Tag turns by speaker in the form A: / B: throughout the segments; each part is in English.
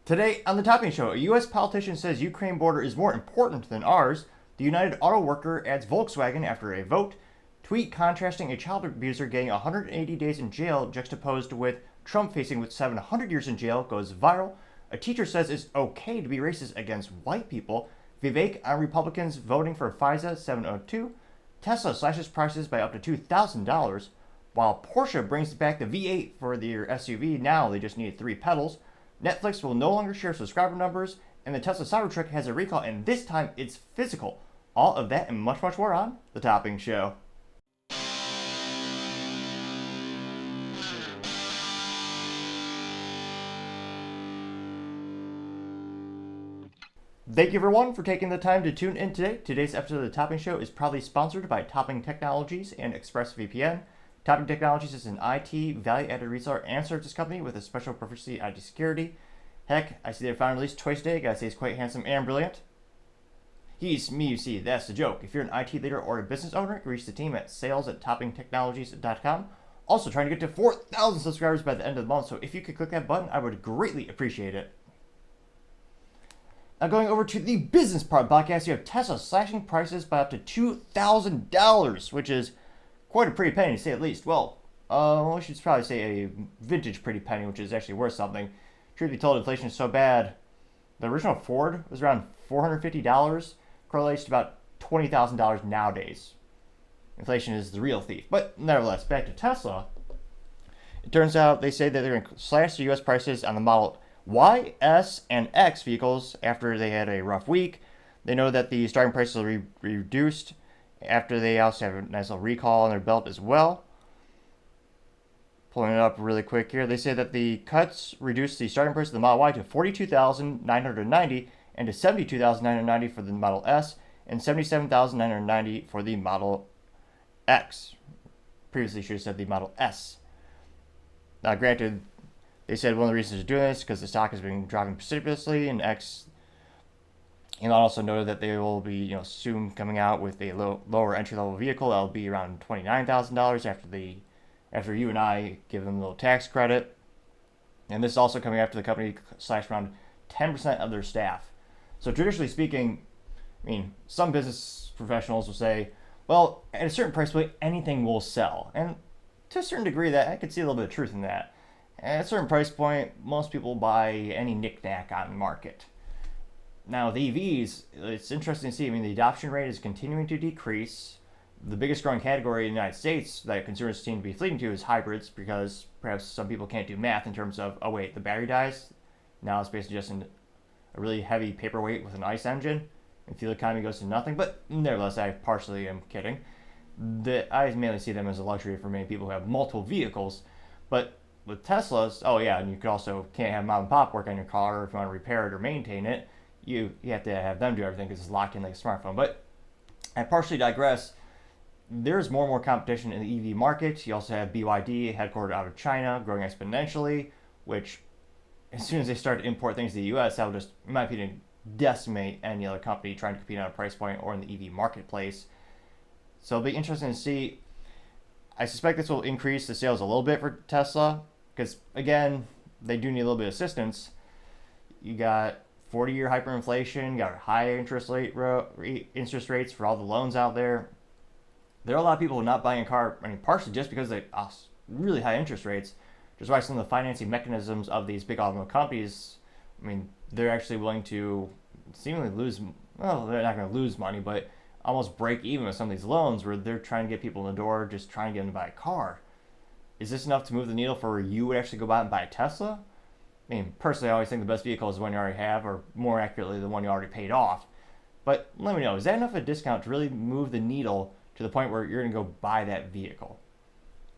A: Today on the Topping Show, a U.S. politician says Ukraine border is more important than ours. The United Auto Worker adds Volkswagen after a vote. Tweet contrasting a child abuser getting 180 days in jail juxtaposed with Trump facing with 700 years in jail goes viral. A teacher says it's okay to be racist against white people. Vivek on Republicans voting for FISA 702. Tesla slashes prices by up to $2,000. While Porsche brings back the V8 for their SUV, now they just need 3 pedals. Netflix will no longer share subscriber numbers, and the Tesla Cybertruck has a recall, and this time it's physical. All of that and much, much more on The Topping Show. Thank you everyone for taking the time to tune in today. Today's episode of The Topping Show is proudly sponsored by Topping Technologies and ExpressVPN. Topping Technologies is an IT value-added reseller and services company with a special proficiency in IT security. Heck, I see their founder released twice a day. Gotta say he's quite handsome and brilliant. He's me, you see, that's the joke. If you're an IT leader or a business owner, reach the team at sales@toppingtechnologies.com. Also trying to get to 4,000 subscribers by the end of the month, so if you could click that button, I would greatly appreciate it. Now going over to the business part of the podcast, you have Tesla slashing prices by up to $2,000, which is quite a pretty penny to say at least. Well, we should probably say a vintage pretty penny, which is actually worth something. Truth be told, inflation is so bad. The original Ford was around $450, correlates to about $20,000 nowadays. Inflation is the real thief. But nevertheless, back to Tesla. It turns out they say that they're going to slash the U.S. prices on the Model Y, S, and X vehicles after they had a rough week. They know that the starting prices will be reduced after they also have a nice little recall on their belt as well. Pulling it up really quick here, they say that the cuts reduce the starting price of the Model Y to $42,990 and to $72,990 for the Model S and $77,990 for the Model X. Previously should have said the Model S. Now granted, they said one of the reasons they're doing this is because the stock has been dropping precipitously, and Elon also noted that they will be, soon coming out with a lower entry-level vehicle that will be around $29,000 after you and I give them a little tax credit. And this is also coming after the company slashed around 10% of their staff. So traditionally speaking, some business professionals will say, well, at a certain price point, anything will sell. And to a certain degree, that I could see a little bit of truth in that. At a certain price point, most people buy any knick-knack on the market. Now, the EVs, it's interesting to see. The adoption rate is continuing to decrease. The biggest growing category in the United States that consumers seem to be fleeting to is hybrids, because perhaps some people can't do math in terms of, oh wait, the battery dies. Now it's basically just a really heavy paperweight with an ICE engine, and fuel economy goes to nothing. But nevertheless, I partially am kidding. I mainly see them as a luxury for many people who have multiple vehicles. But with Teslas, and you can't have mom and pop work on your car, or if you want to repair it or maintain it, you have to have them do everything because it's locked in like a smartphone. But I partially digress. There's more and more competition in the EV market. You also have BYD, headquartered out of China, growing exponentially, which as soon as they start to import things to the US, that will just, in my opinion, decimate any other company trying to compete on a price point or in the EV marketplace. So it'll be interesting to see. I suspect this will increase the sales a little bit for Tesla because, again, they do need a little bit of assistance. You got 40-year hyperinflation, you got high interest rates for all the loans out there. There are a lot of people not buying a car, partially just because they really high interest rates, which is why some of the financing mechanisms of these big automobile companies, they're actually willing to seemingly lose, well, they're not going to lose money, but almost break even with some of these loans where they're trying to get people in the door, just trying to get them to buy a car. Is this enough to move the needle for you to actually go out and buy a Tesla? Personally, I always think the best vehicle is the one you already have, or more accurately, the one you already paid off. But let me know, is that enough of a discount to really move the needle to the point where you're going to go buy that vehicle?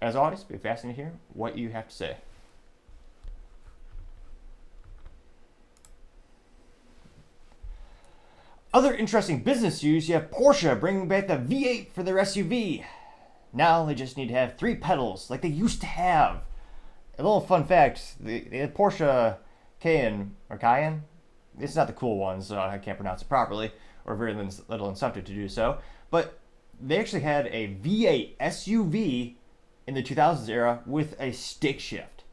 A: As always, it'll be fascinating to hear what you have to say. Other interesting business news, you have Porsche bringing back the V8 for their SUV. Now they just need to have 3 pedals like they used to have. A little fun fact, the Porsche Cayenne, it's not the cool one, so I can't pronounce it properly, or very little incentive to do so, but they actually had a V8 SUV in the 2000s era with a stick shift.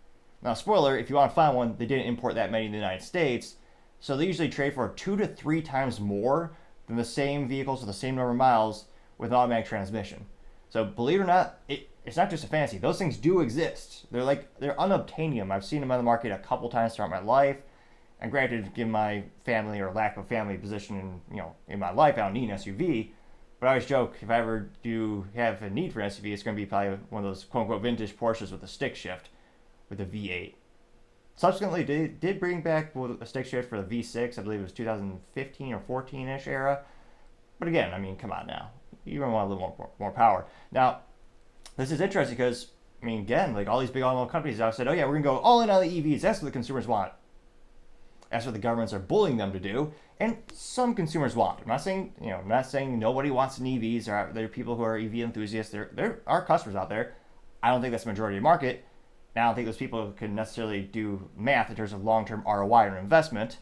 A: Now, spoiler, if you want to find one, they didn't import that many in the United States, so they usually trade for 2 to 3 times more than the same vehicles with the same number of miles with an automatic transmission. So believe it or not, it's not just a fantasy. Those things do exist. They're unobtainium. I've seen them on the market a couple times throughout my life. And granted, given my family or lack of family position in my life, I don't need an SUV. But I always joke, if I ever do have a need for an SUV, it's going to be probably one of those quote-unquote vintage Porsches with a stick shift with a V8. Subsequently, they did bring back a stick shift for the V6. I believe it was 2015 or 14-ish era. But again, I mean, come on now. You're going to want a little more power. Now, this is interesting because, I mean, again, like all these big automobile companies now said, oh yeah, we're going to go all in on the EVs. That's what the consumers want. That's what the governments are bullying them to do. And some consumers want. I'm not saying nobody wants an EVs. There are people who are EV enthusiasts. There are customers out there. I don't think that's the majority of the market. Now, I don't think those people can necessarily do math in terms of long-term ROI or investment.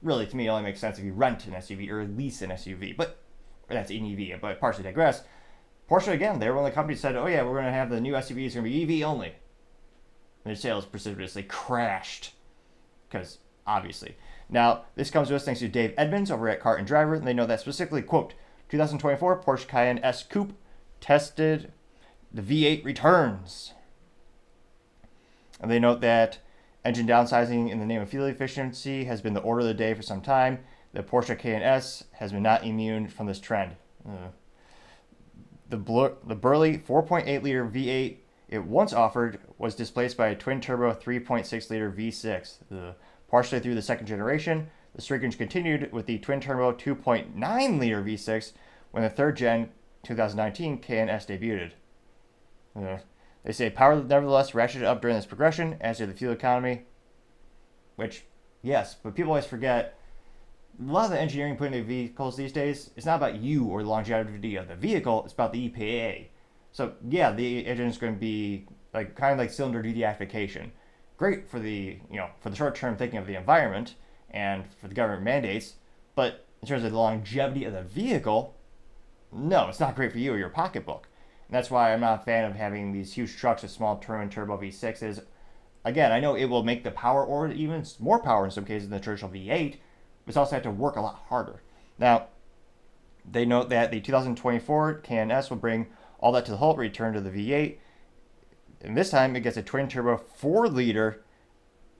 A: Really, to me, it only makes sense if you rent an SUV or lease an SUV. But that's an EV, but partially digress. Porsche, again, they were one of the companies that said, oh yeah, we're going to have the new SUVs going to be EV only. And their sales precipitously crashed. Because, obviously. Now, this comes to us thanks to Dave Edmonds over at Car and Driver. And they know that specifically, quote, 2024 Porsche Cayenne S Coupe tested, the V8 returns. And they note that engine downsizing in the name of fuel efficiency has been the order of the day for some time. The Porsche Cayenne S has been not immune from this trend. The burly 4.8-liter V8 it once offered was displaced by a twin-turbo 3.6-liter V6. Partially through the second generation, the shrinkage continued with the twin-turbo 2.9-liter V6 when the third-gen 2019 Cayenne S debuted. They say power nevertheless ratcheted up during this progression, as did the fuel economy. Which, yes, but people always forget, a lot of the engineering put into vehicles these days, it's not about you or the longevity of the vehicle, it's about the EPA. So, yeah, the engine is going to be kind of like cylinder deactivation. Great for for the short-term thinking of the environment and for the government mandates, but in terms of the longevity of the vehicle, no, it's not great for you or your pocketbook. And that's why I'm not a fan of having these huge trucks with small twin-turbo V6s. Again, I know it will make the power or even more power in some cases than the traditional V8, but it's also have to work a lot harder. Now, they note that the 2024 Cayenne S will bring all that to the halt, return to the V8. And this time it gets a twin-turbo 4-liter,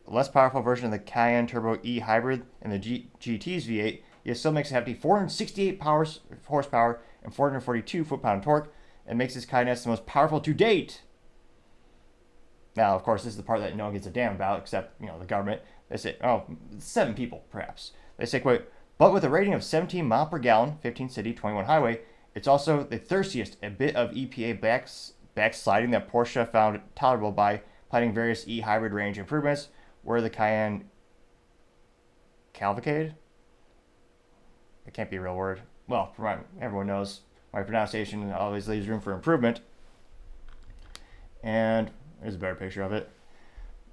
A: less powerful version of the Cayenne Turbo E hybrid and the GT's V8. It still makes a hefty 468 horsepower and 442 foot-pound torque, and makes this Cayenne S the most powerful to date. Now, of course, this is the part that no one gives a damn about, except, the government. They say, 7 people, perhaps. They say, quote, but with a rating of 17 mile per gallon, 15 city, 21 highway, it's also the thirstiest, a bit of EPA backsliding that Porsche found tolerable by planning various e-hybrid range improvements, where the Cayenne cavalcade? It can't be a real word. Well, everyone knows my pronunciation always leaves room for improvement. And there's a better picture of it.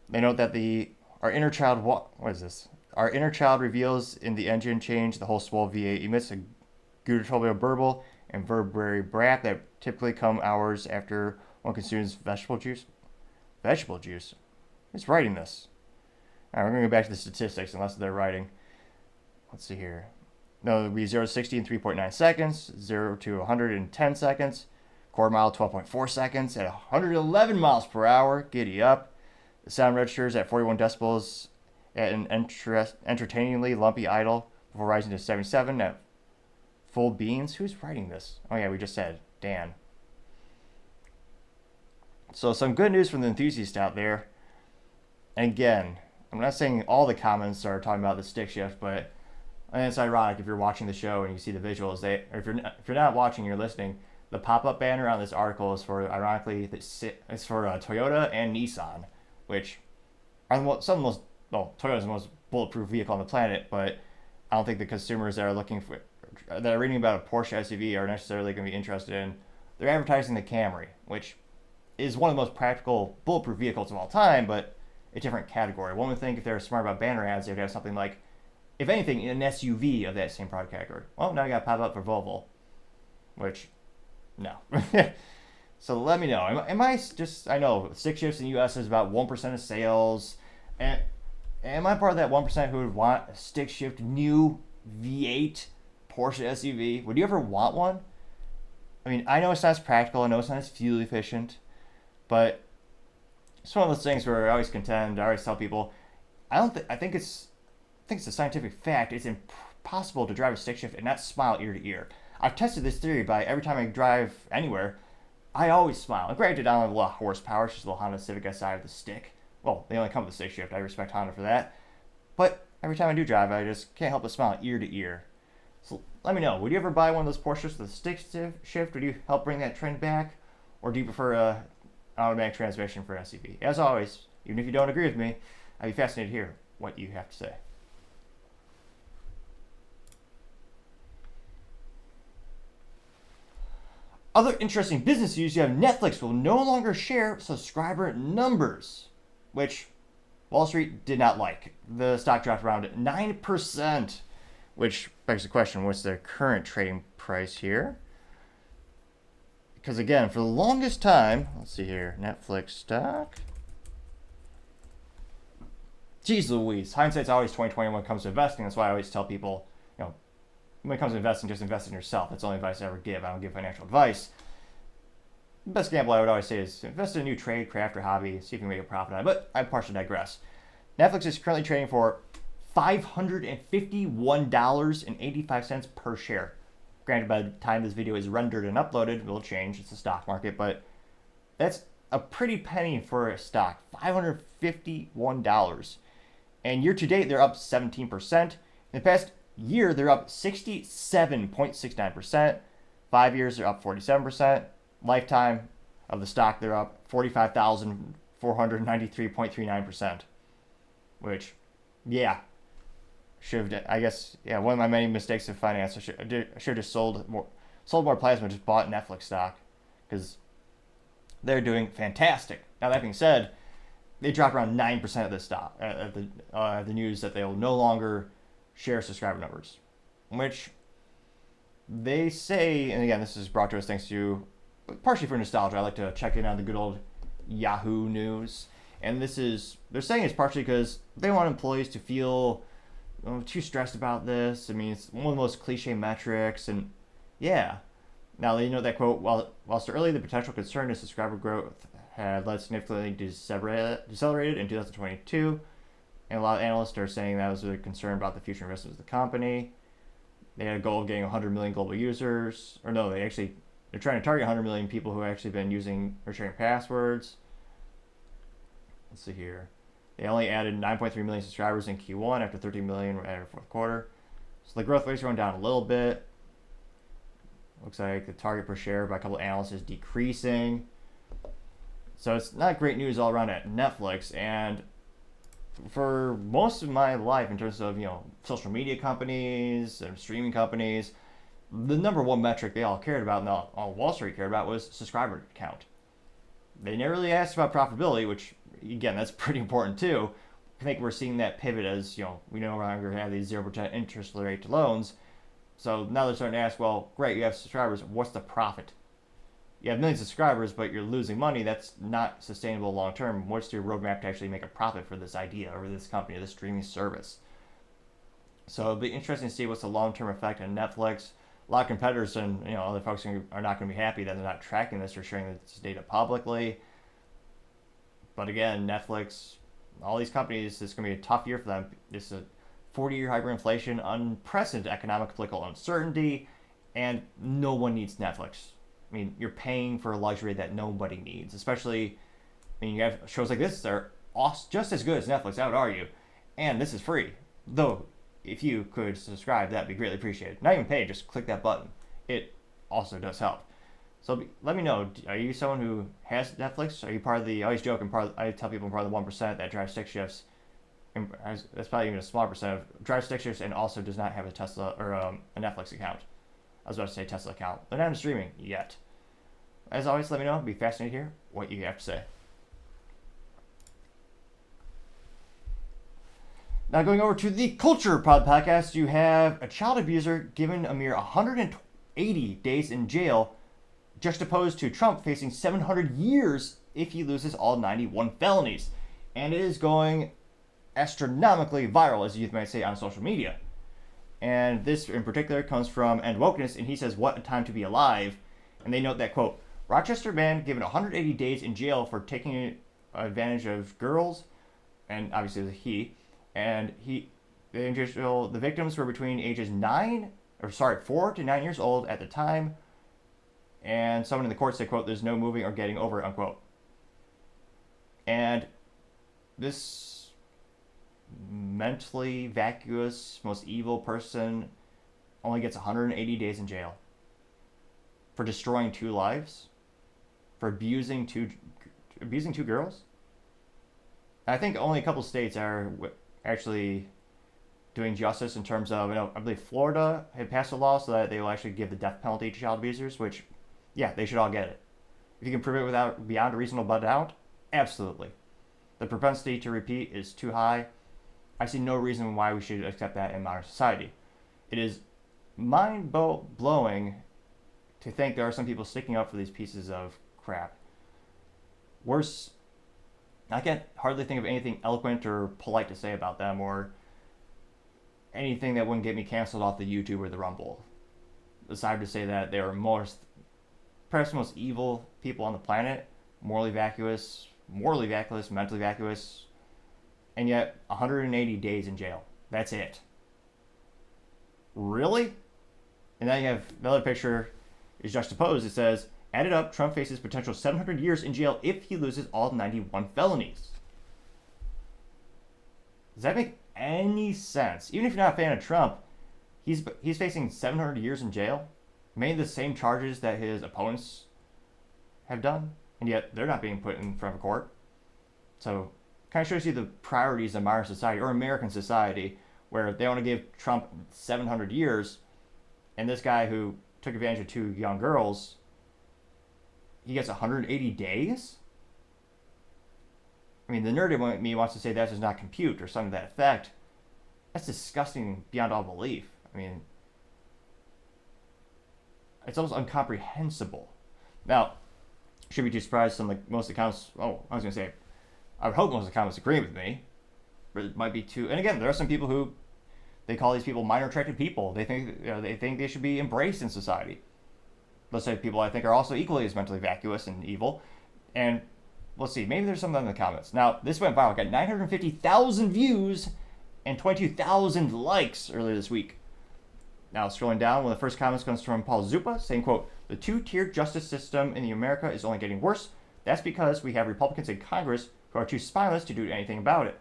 A: They note that our inner child reveals in the engine change the whole swell V8 emits a guttural burble and vibratory brat that typically come hours after one consumes vegetable juice. Vegetable juice? Who's writing this? All right, we're going to go back to the statistics unless they're writing. Let's see here. No, it'll be 0 to 60 in 3.9 seconds, 0 to 100 in 10 seconds, quarter mile 12.4 seconds at 111 miles per hour. Giddy up. The sound registers at 41 decibels at an entertainingly lumpy idle before rising to 77 at full beans. Who's writing this? Oh yeah, we just said Dan. So some good news from the enthusiasts out there. And again, I'm not saying all the comments are talking about the stick shift, but it's ironic if you're watching the show and you see the visuals. Or if you're not watching, you're listening. The pop-up banner on this article is for, ironically, it's for Toyota and Nissan, which are some of the most, Toyota's the most bulletproof vehicle on the planet, but I don't think the consumers that are reading about a Porsche SUV are necessarily going to be interested in. They're advertising the Camry, which is one of the most practical bulletproof vehicles of all time, but a different category. One would think if they were smart about banner ads, they would have something like, if anything, an SUV of that same product category. Well, now you got to pop up for Volvo, which, no. So let me know. Am I just? I know stick shifts in the U.S. is about 1% of sales, and am I part of that 1% who would want a stick shift new V8 Porsche SUV? Would you ever want one? I mean, I know it's not as practical. I know it's not as fuel efficient, but it's one of those things where I always contend. I always tell people, I don't. I think it's a scientific fact. It's impossible to drive a stick shift and not smile ear to ear. I've tested this theory by every time I drive anywhere, I always smile. And granted, I don't have a lot of horsepower. It's just a little Honda Civic SI with the stick. Well, they only come with a stick shift. I respect Honda for that. But every time I do drive, I just can't help but smile ear to ear. So let me know. Would you ever buy one of those Porsches with a stick shift? Would you help bring that trend back? Or do you prefer a automatic transmission for an SUV? As always, even if you don't agree with me, I'd be fascinated to hear what you have to say. Other interesting business news, you have Netflix will no longer share subscriber numbers, which Wall Street did not like. The stock dropped around 9%, which begs the question, what's their current trading price here? Because again, for the longest time, let's see here, Netflix stock. Jeez Louise, hindsight's always 2020 when it comes to investing. That's why I always tell people, when it comes to investing, just invest in yourself. That's the only advice I ever give. I don't give financial advice. The best gamble I would always say is invest in a new trade, craft, or hobby. See if you can make a profit on it. But I partially digress. Netflix is currently trading for $551.85 per share. Granted, by the time this video is rendered and uploaded, it will change. It's the stock market, but that's a pretty penny for a stock. $551. And year to date, they're up 17%. In the past year, they're up 67.69%. 5 years, they're up 47%. Lifetime of the stock, they're up 45,493.39%. Which, yeah, should have, I guess, yeah, one of my many mistakes in finance. I should have just sold more plasma, just bought Netflix stock, because they're doing fantastic. Now that being said, they dropped around 9% of the stock. The news that they will no longer share subscriber numbers, which they say, and again, this is brought to us thanks to, partially for nostalgia, I like to check in on the good old Yahoo News, and they're saying it's partially because they want employees to feel too stressed about this. I mean, it's one of the most cliche metrics, and yeah. Now, they know that, quote, while still early, the potential concern is subscriber growth had led significantly decelerated in 2022. And a lot of analysts are saying that was a concern about the future investments of the company. They had a goal of getting 100 million global users. Or no, they're trying to target 100 million people who have actually been using or sharing passwords. Let's see here. They only added 9.3 million subscribers in Q1 after 13 million were added in the fourth quarter. So the growth rate's going down a little bit. Looks like the target per share by a couple of analysts is decreasing. So it's not great news all around at Netflix. And for most of my life, in terms of social media companies and streaming companies, the number one metric they all cared about, and all Wall Street cared about, was subscriber count. They never really asked about profitability, which again, that's pretty important too. I think we're seeing that pivot as we no longer have these 0% interest rate loans. So now they're starting to ask, well, great, you have subscribers. What's the profit? You have millions of subscribers, but you're losing money. That's not sustainable long term. What's your roadmap to actually make a profit for this idea or this company or this streaming service? So it'll be interesting to see what's the long-term effect on Netflix. A lot of competitors and other folks are not going to be happy that they're not tracking this or sharing this data publicly. But again, Netflix, all these companies, it's going to be a tough year for them. This is a 40-year hyperinflation, unprecedented economic political uncertainty, and no one needs Netflix. I mean, you're paying for a luxury that nobody needs, especially, you have shows like this that are just as good as Netflix, I would argue, and this is free. Though, if you could subscribe, that'd be greatly appreciated. Not even pay, just click that button. It also does help. So let me know, are you someone who has Netflix? Are you part of I always joke, I tell people I'm part of the 1% that drives stick shifts. That's probably even a smaller percent of drives stick shifts and also does not have a Tesla or a Netflix account. I was about to say Tesla account. They're not in streaming yet. As always, let me know. I'd be fascinated to hear what you have to say. Now going over to the Culture Pod podcast, you have a child abuser given a mere 180 days in jail juxtaposed to Trump facing 700 years if he loses all 91 felonies. And it is going astronomically viral, as you might say, on social media. And this in particular comes from End Wokeness, and he says, "What a time to be alive." And they note that, quote, "Rochester man given 180 days in jail for taking advantage of girls," and obviously it was a he, and the victims were between ages 4 to 9 years old at the time, and someone in the court said, quote, "There's no moving or getting over it," unquote. And this mentally vacuous, most evil person only gets 180 days in jail for destroying 2 lives, for abusing two girls. I think only a couple states are actually doing justice in terms of, I believe Florida had passed a law so that they will actually give the death penalty to child abusers, which, yeah, they should all get it. If you can prove it beyond a reasonable doubt, absolutely. The propensity to repeat is too high. I see no reason why we should accept that in modern society. It is mind-blowing to think there are some people sticking up for these pieces of crap. Worse, I can't hardly think of anything eloquent or polite to say about them, or anything that wouldn't get me canceled off the YouTube or the Rumble. Aside to say that they are perhaps the most evil people on the planet, morally vacuous, mentally vacuous, and yet 180 days in jail. That's it. Really? And then you have the other picture is juxtaposed. It says, added up, Trump faces potential 700 years in jail if he loses all 91 felonies. Does that make any sense? Even if you're not a fan of Trump, he's facing 700 years in jail. Many of the same charges that his opponents have done, and yet they're not being put in front of a court. So kind of shows you the priorities of modern society, or American society, where they want to give Trump 700 years, and this guy who took advantage of 2 young girls, he gets 180 days? I mean, the nerd in me wants to say that does not compute, or something to that effect. That's disgusting beyond all belief. I mean, it's almost incomprehensible. Now, should be too surprised most of the comments, I would hope most of the comments agree with me, but it might be too, and again, there are some people who, they call these people minor attracted people. They think they should be embraced in society. Let's say people I think are also equally as mentally vacuous and evil. And let's see, maybe there's something in the comments. Now, this went viral. It got 950,000 views and 22,000 likes earlier this week. Now, scrolling down, one of the first comments comes from Paul Zupa saying, quote, "The 2-tiered justice system in America is only getting worse. That's because we have Republicans in Congress who are too spineless to do anything about it.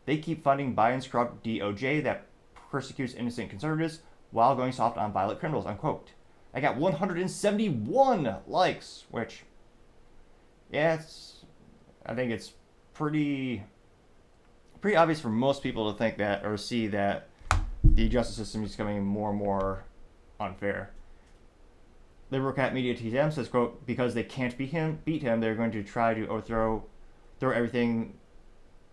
A: They keep funding Biden's corrupt DOJ that persecutes innocent conservatives while going soft on violent criminals," unquote. I got 171 likes, which, yeah, I think it's pretty obvious for most people to think that, or see that, the justice system is becoming more and more unfair. Liberal Cat Media TM says, quote, "Because they can't beat him, they're going to try to throw everything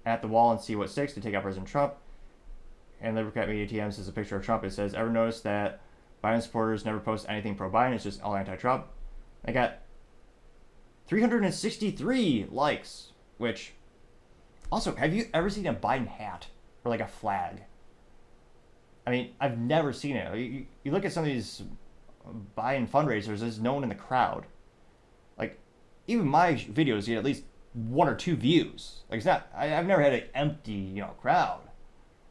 A: at the wall and see what sticks to take out President Trump." And Liberal Cat Media TM says a picture of Trump. It says, "Ever notice that Biden supporters never post anything pro-Biden? It's just all anti-Trump." I got 363 likes, which, also, have you ever seen a Biden hat or like a flag? I mean, I've never seen it. You look at some of these Biden fundraisers, there's no one in the crowd. Like, even my videos get at least 1 or 2 views. Like, it's not, I've never had an empty, crowd.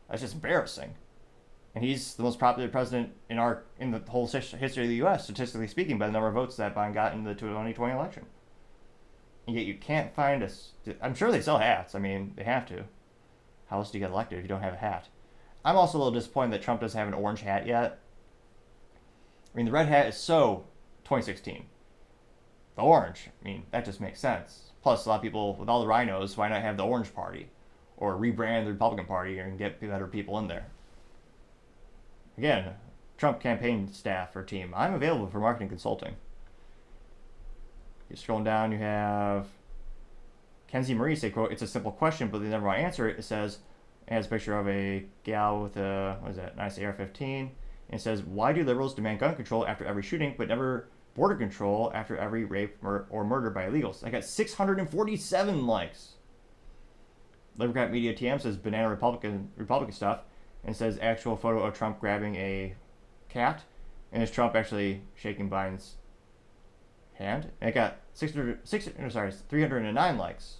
A: That's just embarrassing. And he's the most popular president in the whole history of the U.S., statistically speaking, by the number of votes that Biden got in the 2020 election. And yet you can't find I'm sure they sell hats. I mean, they have to. How else do you get elected if you don't have a hat? I'm also a little disappointed that Trump doesn't have an orange hat yet. I mean, the red hat is so 2016. The orange, I mean, that just makes sense. Plus, a lot of people, with all the rhinos, why not have the Orange Party? Or rebrand the Republican Party and get better people in there? Again, Trump campaign staff or team, I'm available for marketing consulting. You're scrolling down, you have Kenzie Marie say, quote, "It's a simple question, but they never want to answer it." It says, it has a picture of a gal with a, nice AR-15. And it says, "Why do liberals demand gun control after every shooting, but never border control after every rape or murder by illegals. I got 647 likes. Democrat Media TM says banana Republican stuff and says actual photo of Trump grabbing a cat and is Trump actually shaking Biden's hand. And it got 309 likes.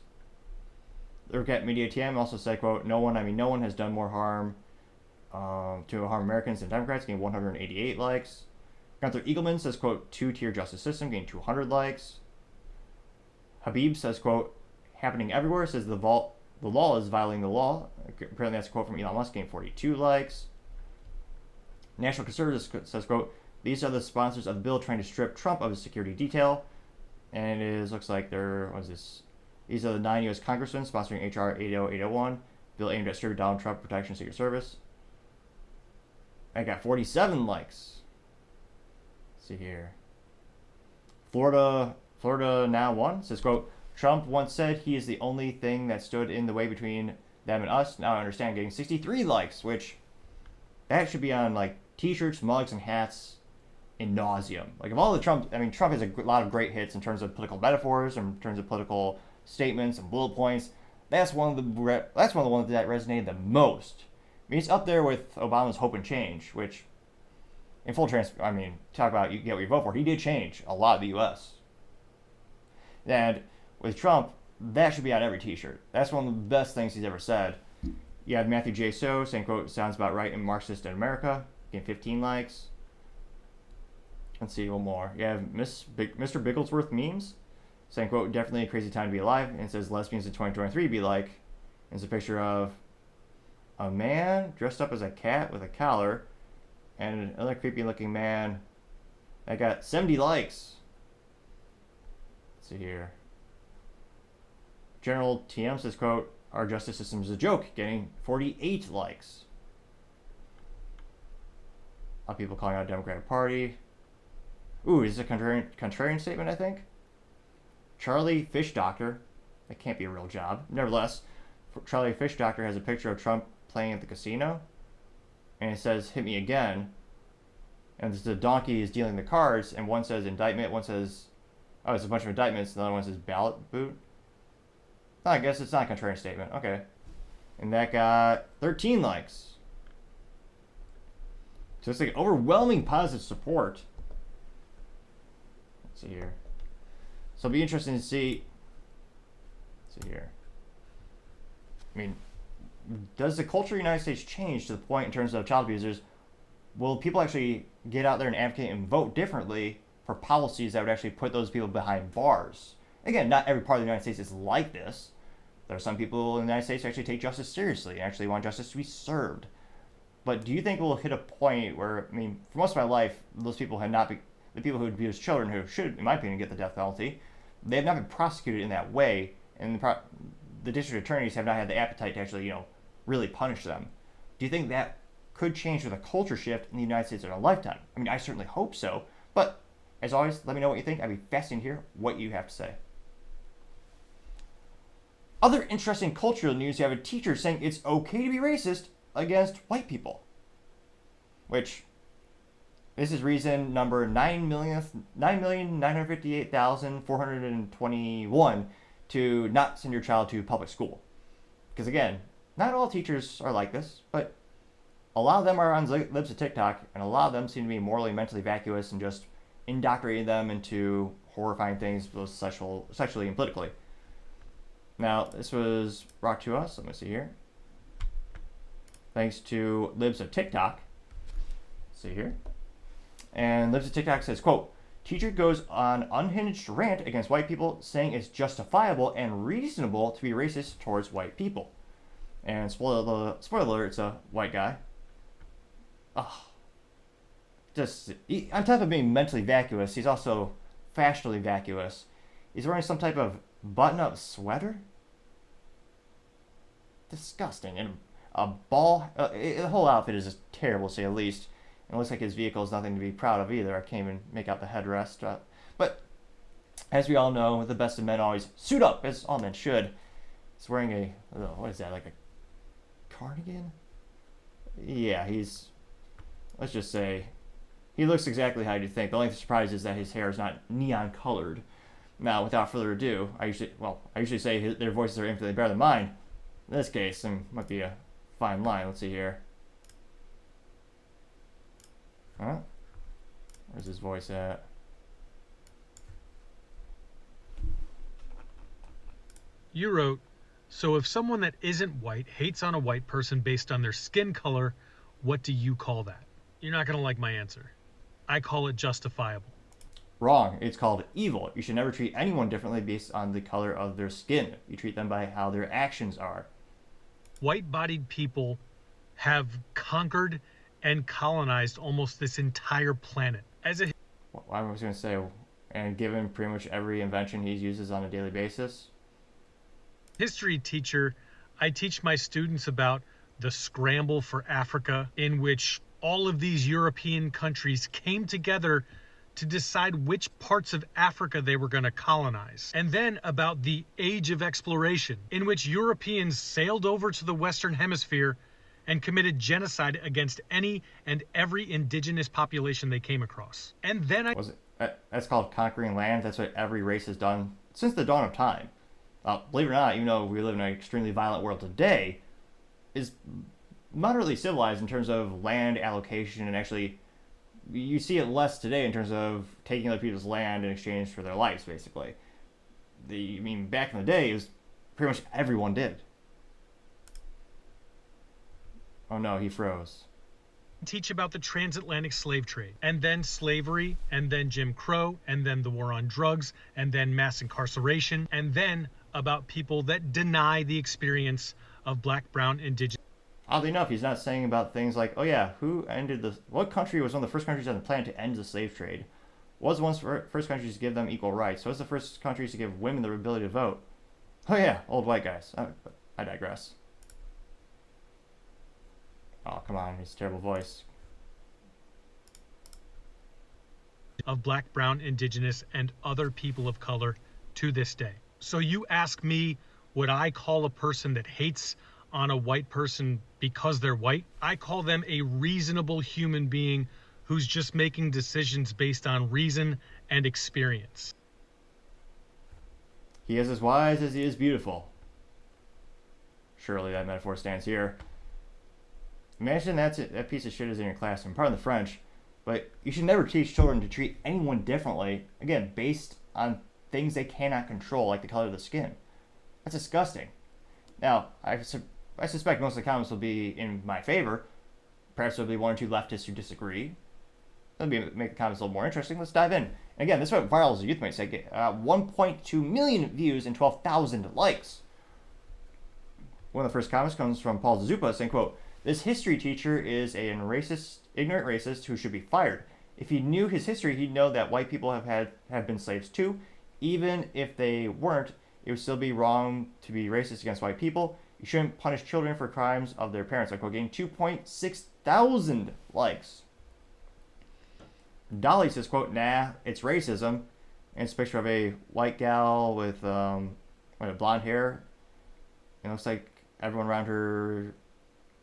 A: Democrat Media TM also said, quote, no one has done more harm to harm Americans than Democrats, getting 188 likes. Gunther Eagleman says, quote, two-tier justice system, getting 200 likes. Habib says, quote, happening everywhere, says the law is violating the law. Apparently that's a quote from Elon Musk, getting 42 likes. National Conservative says, quote, these are the sponsors of the bill trying to strip Trump of his security detail. And it looks like these are the 9 U.S. congressmen sponsoring H.R. 80801, bill aimed at stripping Donald Trump protection Secret Service. I got 47 likes. Let's see here. Florida Now One says, quote, Trump once said he is the only thing that stood in the way between them and us. Now I understand, getting 63 likes, which that should be on like t-shirts, mugs, and hats in nauseum. Like of all the Trump has a lot of great hits in terms of political metaphors, in terms of political statements and bullet points. That's one of the ones that resonated the most. I mean, it's up there with Obama's Hope and Change, which, in full talk about you get what you vote for. He did change a lot of the U.S. And with Trump, that should be on every t-shirt. That's one of the best things he's ever said. You have Matthew J. So saying, quote, sounds about right in Marxist in America, getting 15 likes. Let's see, one more. You have Mr. Bigglesworth Memes saying, quote, definitely a crazy time to be alive. And it says lesbians in 2023 be like. And it's a picture of a man dressed up as a cat with a collar and another creepy looking man that got 70 likes. Let's see here. General TM says, quote, our justice system is a joke, getting 48 likes. A lot of people calling out the Democratic Party. Ooh, is this a contrarian statement, I think? Charlie Fish Doctor. That can't be a real job. Nevertheless, Charlie Fish Doctor has a picture of Trump playing at the casino. And it says, hit me again. And the donkey is dealing the cards. And one says indictment. One says, oh, it's a bunch of indictments. And the other one says ballot boot. Oh, I guess it's not a contrarian statement. Okay. And that got 13 likes. So it's like overwhelming positive support. Let's see here. So it'll be interesting to see. Let's see here. I mean, does the culture of the United States change to the point in terms of child abusers? Will people actually get out there and advocate and vote differently for policies that would actually put those people behind bars? Again, not every part of the United States is like this. There are some people in the United States who actually take justice seriously and actually want justice to be served. But do you think we'll hit a point where, I mean, for most of my life, those people have not been, the people who abuse children who should, in my opinion, get the death penalty, they have not been prosecuted in that way, and the district attorneys have not had the appetite to actually, really punish them. Do you think that could change with a culture shift in the United States in a lifetime? I mean, I certainly hope so. But as always, let me know what you think. I'd be fascinated to hear what you have to say. Other interesting cultural news, you have a teacher saying it's okay to be racist against white people. Which, this is reason number 9,958,421 to not send your child to public school. Because again, not all teachers are like this, but a lot of them are on libs of TikTok, and a lot of them seem to be morally, mentally vacuous and just indoctrinating them into horrifying things, both sexually and politically. Now, this was brought to us, let me see here, thanks to libs of TikTok. Let's see here. And libs of TikTok says, quote, teacher goes on unhinged rant against white people, saying it's justifiable and reasonable to be racist towards white people. And spoiler alert, it's a white guy. Oh, on top of being mentally vacuous, he's also fashionably vacuous. He's wearing some type of button-up sweater. Disgusting. And a ball. The whole outfit is just terrible, to say the least. And it looks like his vehicle is nothing to be proud of either. I can't even make out the headrest. But as we all know, the best of men always suit up, as all men should. He's wearing a, what is that, like a cardigan? Yeah, let's just say, He looks exactly how you'd think. The only surprise is that his hair is not neon colored. Now, without further ado, I usually say their voices are infinitely better than mine. In this case, it might be a fine line. Let's see here. Huh? Where's his voice at?
B: You wrote, so if someone that isn't white hates on a white person based on their skin color, what do you call that? You're not going to like my answer. I call it justifiable.
A: Wrong. It's called evil. You should never treat anyone differently based on the color of their skin. You treat them by how their actions are.
B: White-bodied people have conquered and colonized almost this entire planet.
A: I was going to say, and given pretty much every invention he uses on a daily basis.
B: History teacher, I teach my students about the scramble for Africa, in which all of these European countries came together to decide which parts of Africa they were going to colonize. And then about the age of exploration, in which Europeans sailed over to the Western Hemisphere and committed genocide against any and every indigenous population they came across. And then
A: that's called conquering land. That's what every race has done since the dawn of time. Believe it or not, even though we live in an extremely violent world today, is moderately civilized in terms of land allocation, and actually you see it less today in terms of taking other people's land in exchange for their lives, basically. Back in the day, it was pretty much everyone did. Oh no, he froze.
B: Teach about the transatlantic slave trade, and then slavery, and then Jim Crow, and then the war on drugs, and then mass incarceration, and then about people that deny the experience of black, brown, indigenous.
A: Oddly enough, he's not saying about things like, oh yeah, what country was one of the first countries on the planet to end the slave trade? What was one of the first countries to give them equal rights? What was the first countries to give women the ability to vote? Oh yeah, old white guys. I digress. Oh, come on, his terrible voice.
B: Of black, brown, indigenous, and other people of color to this day. So you ask me what I call a person that hates on a white person because they're white? I call them a reasonable human being who's just making decisions based on reason and experience.
A: He is as wise as he is beautiful. Surely that metaphor stands here. Imagine that piece of shit is in your classroom. Pardon the French, but you should never teach children to treat anyone differently, again, based on things they cannot control, like the color of the skin. That's disgusting. Now, I suspect most of the comments will be in my favor. Perhaps there'll be one or two leftists who disagree. That'll make the comments a little more interesting. Let's dive in. And again, this went viral as a youth might say. 1.2 million views and 12,000 likes. One of the first comments comes from Paul Zupa saying, quote, "This history teacher is a ignorant racist who should be fired. If he knew his history, he'd know that white people have been slaves too. Even if they weren't, it would still be wrong to be racist against white people. You shouldn't punish children for crimes of their parents." Unquote, getting 2.6 thousand likes. Dolly says, quote, "Nah, it's racism." And it's a picture of a white gal with blonde hair. It looks like everyone around her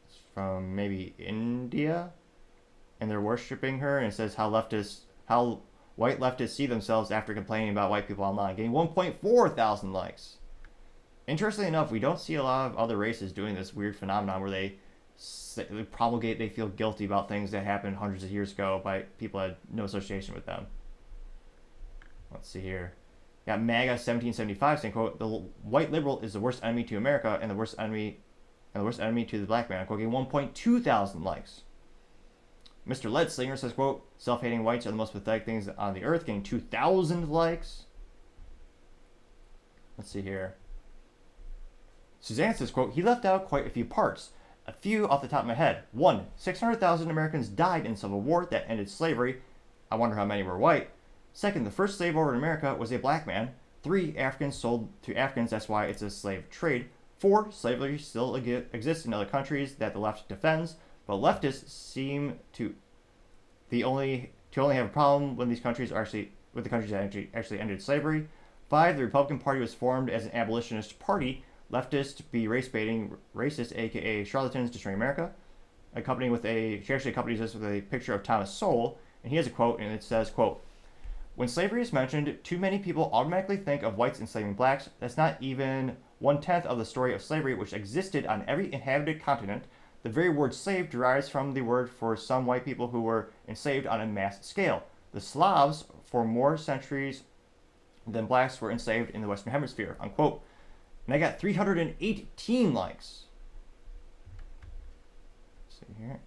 A: is from maybe India, and they're worshiping her. And it says how white leftists see themselves after complaining about white people online, getting 1.4 thousand likes. Interestingly enough, we don't see a lot of other races doing this weird phenomenon where they promulgate they feel guilty about things that happened hundreds of years ago by people that had no association with them. Let's see here. Got MAGA 1775 saying, quote, "The white liberal is the worst enemy to America and the worst enemy to the black man." Quote, getting 1.2 thousand likes. Mr. Leadslinger says, quote, "Self-hating whites are the most pathetic things on the earth," getting 2,000 likes. Let's see here. Suzanne says, quote, "He left out quite a few parts. A few off the top of my head. 1. 600,000 Americans died in the Civil War that ended slavery. I wonder how many were white. 2nd, the first slave owner in America was a black man. 3, Africans sold to Africans, that's why it's a slave trade. 4, slavery still exists in other countries that the left defends, but leftists seem to only have a problem when these countries are with the countries that actually ended slavery. 5, the Republican Party was formed as an abolitionist party. Leftists be race-baiting racists, aka charlatans, destroying America." She actually accompanies this with a picture of Thomas Sowell, And he has a quote, and it says, quote, "When slavery is mentioned, too many people automatically think of whites enslaving blacks. That's not even 1/10 of the story of slavery, which existed on every inhabited continent. The very word slave derives from the word for some white people who were enslaved on a mass scale. The Slavs, for more centuries than blacks, were enslaved in the Western Hemisphere," unquote. And I got 318 likes. Let's see here.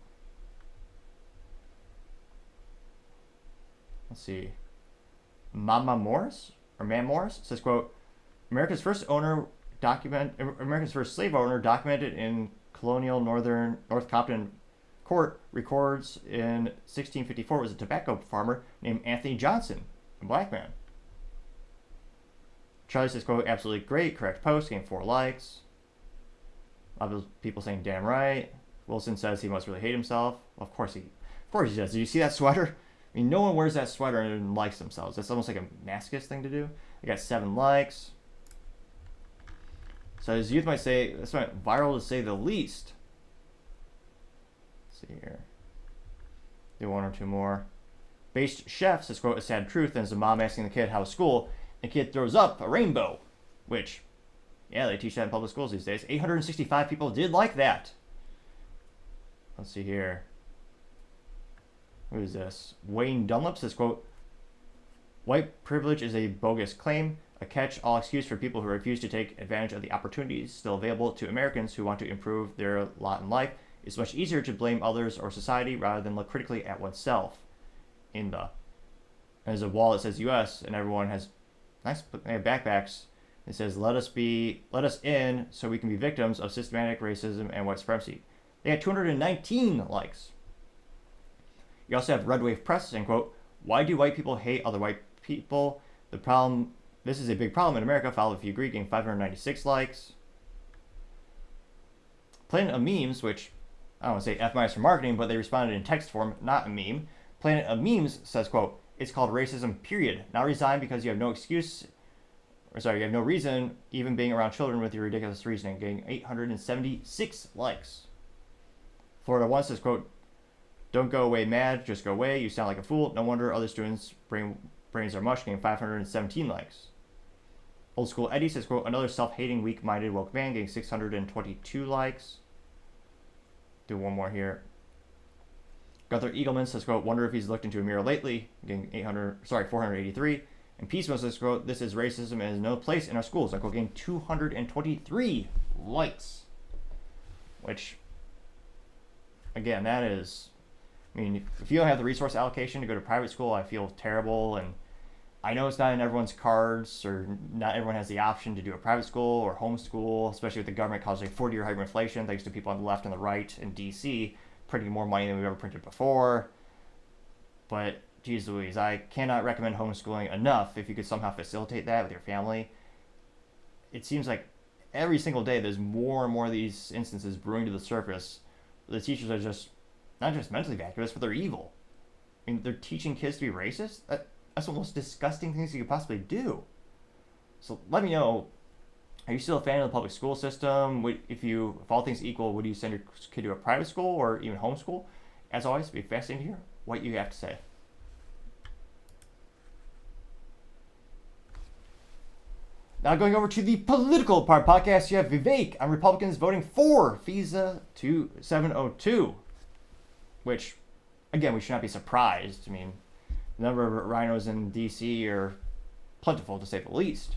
A: Let's see. Mama Morris, or Man Morris, says, quote, America's first slave owner documented in colonial North Compton court records in 1654 was a tobacco farmer named Anthony Johnson, a black man. Charlie says, quote, "Absolutely great, correct post, gained 4 likes. A lot of people saying damn right. Wilson says he must really hate himself. Well, of course he does. Did you see that sweater? I mean, no one wears that sweater and likes themselves. That's almost like a masochist thing to do. I got 7 likes. So as youth might say, this went viral to say the least. Let's see here. Do 1 or 2 more. Based Chef says, quote, "A sad truth," and as a mom asking the kid how was school, the kid throws up a rainbow, which, yeah, they teach that in public schools these days. 865 people did like that. Let's see here. Who is this? Wayne Dunlap says, quote, "White privilege is a bogus claim, a catch-all excuse for people who refuse to take advantage of the opportunities still available to Americans who want to improve their lot in life. It's much easier to blame others or society rather than look critically at oneself." There's a wall that says U.S. and everyone has nice backpacks. It says, let us in so we can be victims of systematic racism and white supremacy. They had 219 likes. You also have Red Wave Press saying, quote, "Why do white people hate other white people? This is a big problem in America," followed if you agree, getting 596 likes. Planet of Memes, which I don't want to say F- for marketing, but they responded in text form, not a meme. Planet of Memes says, quote, "It's called racism, period. Now resign because you have no reason even being around children with your ridiculous reasoning," getting 876 likes. Florida 1 says, quote, "Don't go away mad, just go away. You sound like a fool. No wonder other students' brains are mush," getting 517 likes. Old School Eddie says, quote, "Another self-hating, weak-minded woke man," getting 622 likes. Do 1 more here. Gunther Eagleman says, quote, "Wonder if he's looked into a mirror lately," getting 483. And Peacemo says, quote, "This is racism and has no place in our schools," unquote, getting 223 likes. Which, again, that is, I mean, if you don't have the resource allocation to go to private school, I feel terrible. And I know it's not in everyone's cards, or not everyone has the option to do a private school or homeschool, especially with the government causing 40-year hyperinflation, thanks to people on the left and the right in D.C. printing more money than we've ever printed before. But, geez Louise, I cannot recommend homeschooling enough if you could somehow facilitate that with your family. It seems like every single day there's more and more of these instances brewing to the surface. The teachers are just, not just mentally vacuous, but they're evil. I mean, they're teaching kids to be racist? That's the most disgusting things you could possibly do. So let me know, are you still a fan of the public school system? If all things equal, would you send your kid to a private school or even homeschool? As always, it'd be fascinating to hear what you have to say. Now going over to the political part podcast, you have Vivek on Republicans voting for FISA 702, which, again, we should not be surprised. I mean, the number of rhinos in D.C. are plentiful, to say the least.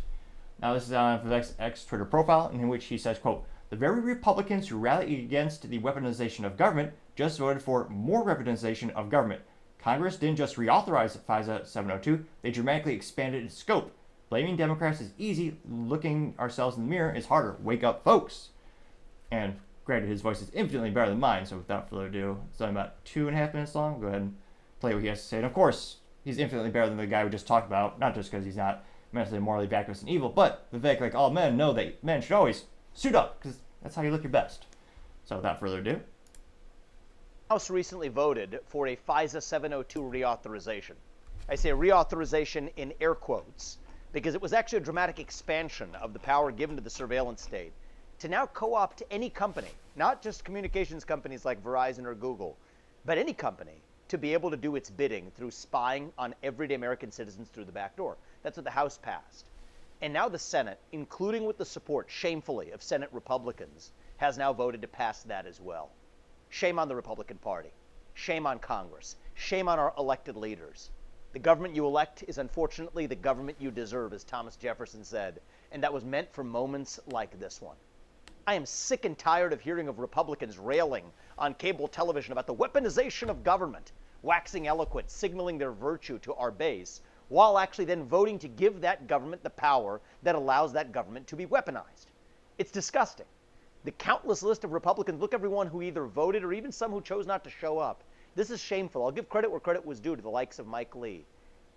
A: Now, this is on Vivek's X Twitter profile, in which he says, quote, "The very Republicans who rallied against the weaponization of government just voted for more weaponization of government. Congress didn't just reauthorize FISA 702, they dramatically expanded its scope. Blaming Democrats is easy, looking ourselves in the mirror is harder. Wake up, folks." And granted, his voice is infinitely better than mine, so without further ado, it's only about 2.5 minutes long. Go ahead and play what he has to say. And of course, he's infinitely better than the guy we just talked about, not just because he's not mentally, morally vacuous and evil, but Vivek, like all men, know that men should always suit up, because that's how you look your best. So without further ado.
C: House recently voted for a FISA 702 reauthorization. I say reauthorization in air quotes, because it was actually a dramatic expansion of the power given to the surveillance state to now co-opt any company, not just communications companies like Verizon or Google, but any company, to be able to do its bidding through spying on everyday American citizens through the back door. That's what the House passed. And now the Senate, including with the support, shamefully, of Senate Republicans, has now voted to pass that as well. Shame on the Republican Party. Shame on Congress. Shame on our elected leaders. The government you elect is unfortunately the government you deserve, as Thomas Jefferson said, and that was meant for moments like this one. I am sick and tired of hearing of Republicans railing on cable television about the weaponization of government, waxing eloquent, signaling their virtue to our base, while actually then voting to give that government the power that allows that government to be weaponized. It's disgusting. The countless list of Republicans, look everyone who either voted or even some who chose not to show up. This is shameful. I'll give credit where credit was due to the likes of Mike Lee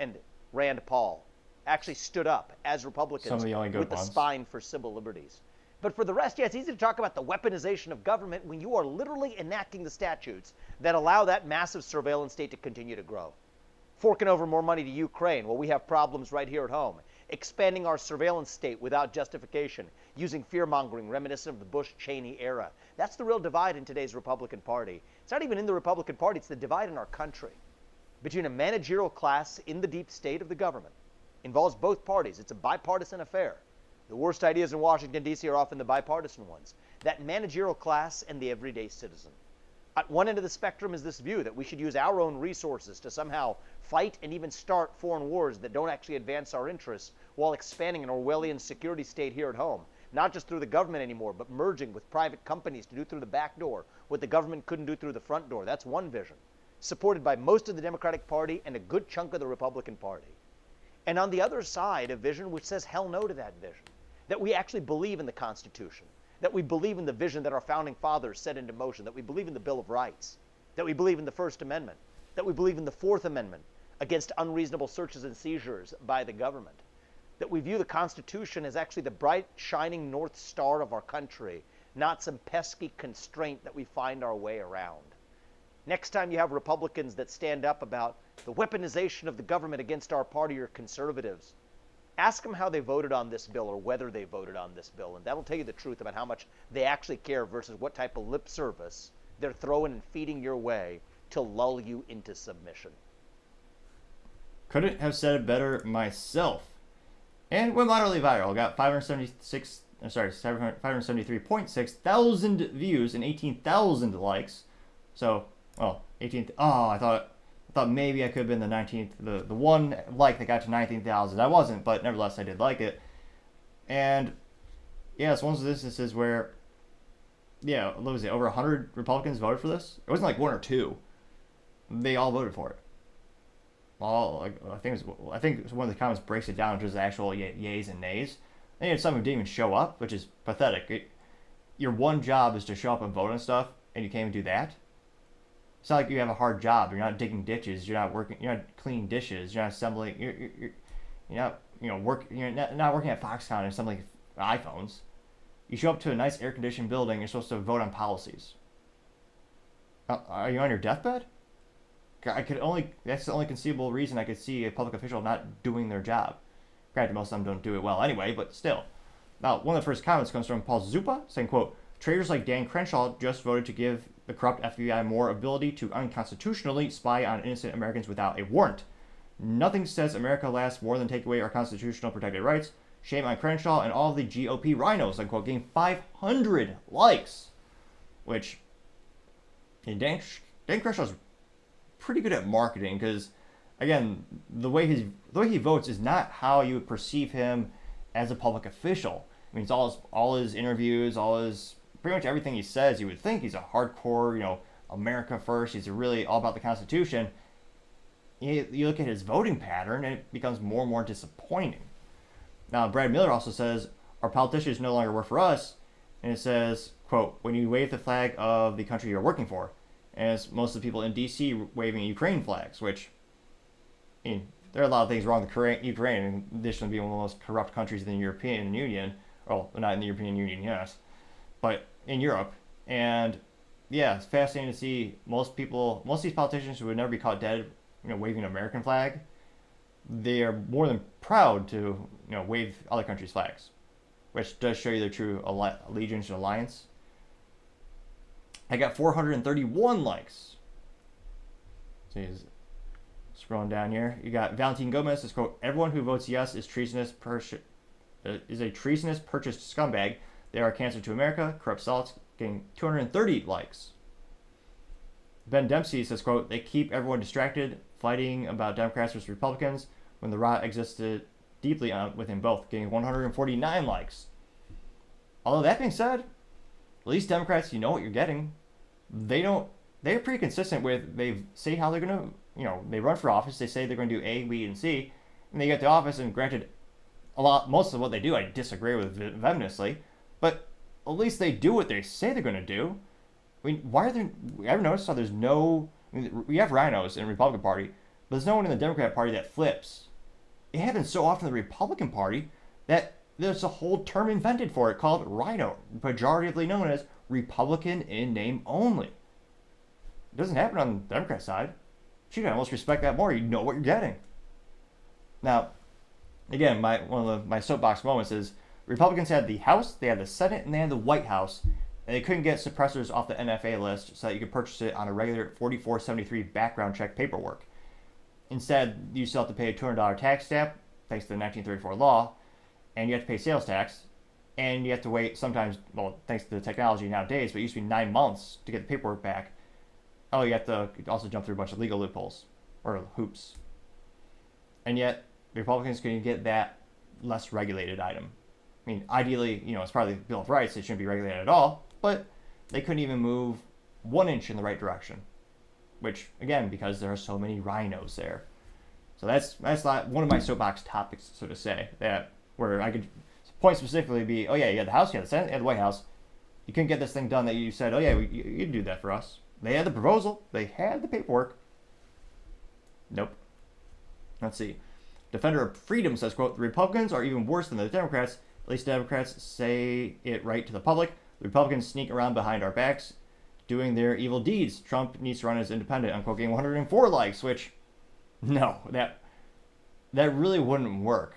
C: and Rand Paul. Actually stood up as Republicans with the spine for civil liberties. But for the rest, yeah, it's easy to talk about the weaponization of government when you are literally enacting the statutes that allow that massive surveillance state to continue to grow. Forking over more money to Ukraine while we have problems right here at home. Expanding our surveillance state without justification, using fear-mongering reminiscent of the Bush-Cheney era. That's the real divide in today's Republican Party. It's not even in the Republican Party, it's the divide in our country. Between a managerial class in the deep state of the government. Involves both parties. It's a bipartisan affair. The worst ideas in Washington, D.C. are often the bipartisan ones. That managerial class and the everyday citizen. At one end of the spectrum is this view that we should use our own resources to somehow fight and even start foreign wars that don't actually advance our interests while expanding an Orwellian security state here at home. Not just through the government anymore, but merging with private companies to do through the back door what the government couldn't do through the front door. That's one vision, supported by most of the Democratic Party and a good chunk of the Republican Party. And on the other side, a vision which says hell no to that vision. That we actually believe in the Constitution. That we believe in the vision that our founding fathers set into motion. That we believe in the Bill of Rights. That we believe in the First Amendment. That we believe in the Fourth Amendment against unreasonable searches and seizures by the government. That we view the Constitution as actually the bright, shining North Star of our country, not some pesky constraint that we find our way around. Next time you have Republicans that stand up about the weaponization of the government against our party or conservatives, ask them how they voted on this bill or whether they voted on this bill, and that'll tell you the truth about how much they actually care versus what type of lip service they're throwing and feeding your way to lull you into submission.
A: Couldn't have said it better myself. And went moderately viral. Got 573.6 thousand views and 18,000 likes. So, well, 18th. Oh, I thought maybe I could have been the 19th, the one like that got to 19,000. I wasn't, but nevertheless, I did like it. And yeah, it's one of those instances where, yeah, what was it? Over 100 Republicans voted for this. It wasn't like one or two. They all voted for it. I think one of the comments breaks it down to the actual yays and nays. And you had some who didn't even show up, which is pathetic. Your one job is to show up and vote on stuff, and you can't even do that. It's not like you have a hard job. You're not digging ditches. You're not working. You're not cleaning dishes. You're not assembling. You're not You're not working at Foxconn and assembling iPhones. You show up to a nice air-conditioned building. You're supposed to vote on policies. Are you on your deathbed? That's the only conceivable reason I could see a public official not doing their job. Granted, most of them don't do it well anyway, but still. Now, one of the first comments comes from Paul Zupa, saying, quote, "Traitors like Dan Crenshaw just voted to give the corrupt FBI more ability to unconstitutionally spy on innocent Americans without a warrant. Nothing says America lasts more than take away our constitutional protected rights. Shame on Crenshaw and all the GOP rhinos," unquote, getting 500 likes. Which, Dan Crenshaw's pretty good at marketing, because again, the way he votes is not how you would perceive him as a public official. I mean, it's all his interviews, pretty much everything he says. You would think he's a hardcore, America first. He's really all about the Constitution. You look at his voting pattern, and it becomes more and more disappointing. Now, Brad Miller also says, "Our politicians no longer work for us," and it says, quote, "When you wave the flag of the country you're working for." And it's most of the people in D.C. waving Ukraine flags, which, I mean, there are a lot of things wrong with Ukraine, in addition to being one of the most corrupt countries in the European Union. Well, not in the European Union, yes, but in Europe. And yeah, it's fascinating to see most of these politicians who would never be caught dead, waving an American flag. They are more than proud to, wave other countries' flags, which does show you their true allegiance and alliance. I got 431 likes. Scrolling down here, you got Valentin Gomez says, quote, everyone who votes yes is a treasonous purchased scumbag. They are a cancer to America. Corrupt salts, getting 230 likes. Ben Dempsey says, quote, they keep everyone distracted, fighting about Democrats versus Republicans when the rot existed deeply within both, getting 149 likes. Although that being said, at least Democrats, you know what you're getting. They're pretty consistent with, they say how they're going to, they run for office, they say they're going to do A, B, and C, and they get to office, and granted, most of what they do I disagree with vehemently, but at least they do what they say they're going to do. I mean, why are there, you ever notice how there's no, we have rhinos in the Republican Party, but there's no one in the Democrat Party that flips. It happens so often in the Republican Party that there's a whole term invented for it called rhino, pejoratively known as Republican in name only. It doesn't happen on the Democrat side. You can almost respect that more. You know what you're getting. Now, again, one of my soapbox moments is Republicans had the House, they had the Senate, and they had the White House, and they couldn't get suppressors off the NFA list so that you could purchase it on a regular 4473 background check paperwork. Instead, you still have to pay a $200 tax stamp, thanks to the 1934 law, and you have to pay sales tax, and you have to wait sometimes, well, thanks to the technology nowadays, but it used to be 9 months to get the paperwork back. Oh, you have to also jump through a bunch of legal loopholes, or hoops. And yet, the Republicans can get that less regulated item. I mean, ideally, it's part of the Bill of Rights, it shouldn't be regulated at all, but they couldn't even move 1 inch in the right direction. Which, again, because there are so many rhinos there. So that's one of my soapbox topics, so to say, that where I could point specifically be, oh yeah, you had the House, you had the Senate, you had the White House. You couldn't get this thing done that you said, oh yeah, you do that for us. They had the proposal. They had the paperwork. Nope. Let's see. Defender of Freedom says, quote, the Republicans are even worse than the Democrats. At least the Democrats say it right to the public. The Republicans sneak around behind our backs, doing their evil deeds. Trump needs to run as independent. Unquote, getting 104 likes, which, no, that really wouldn't work.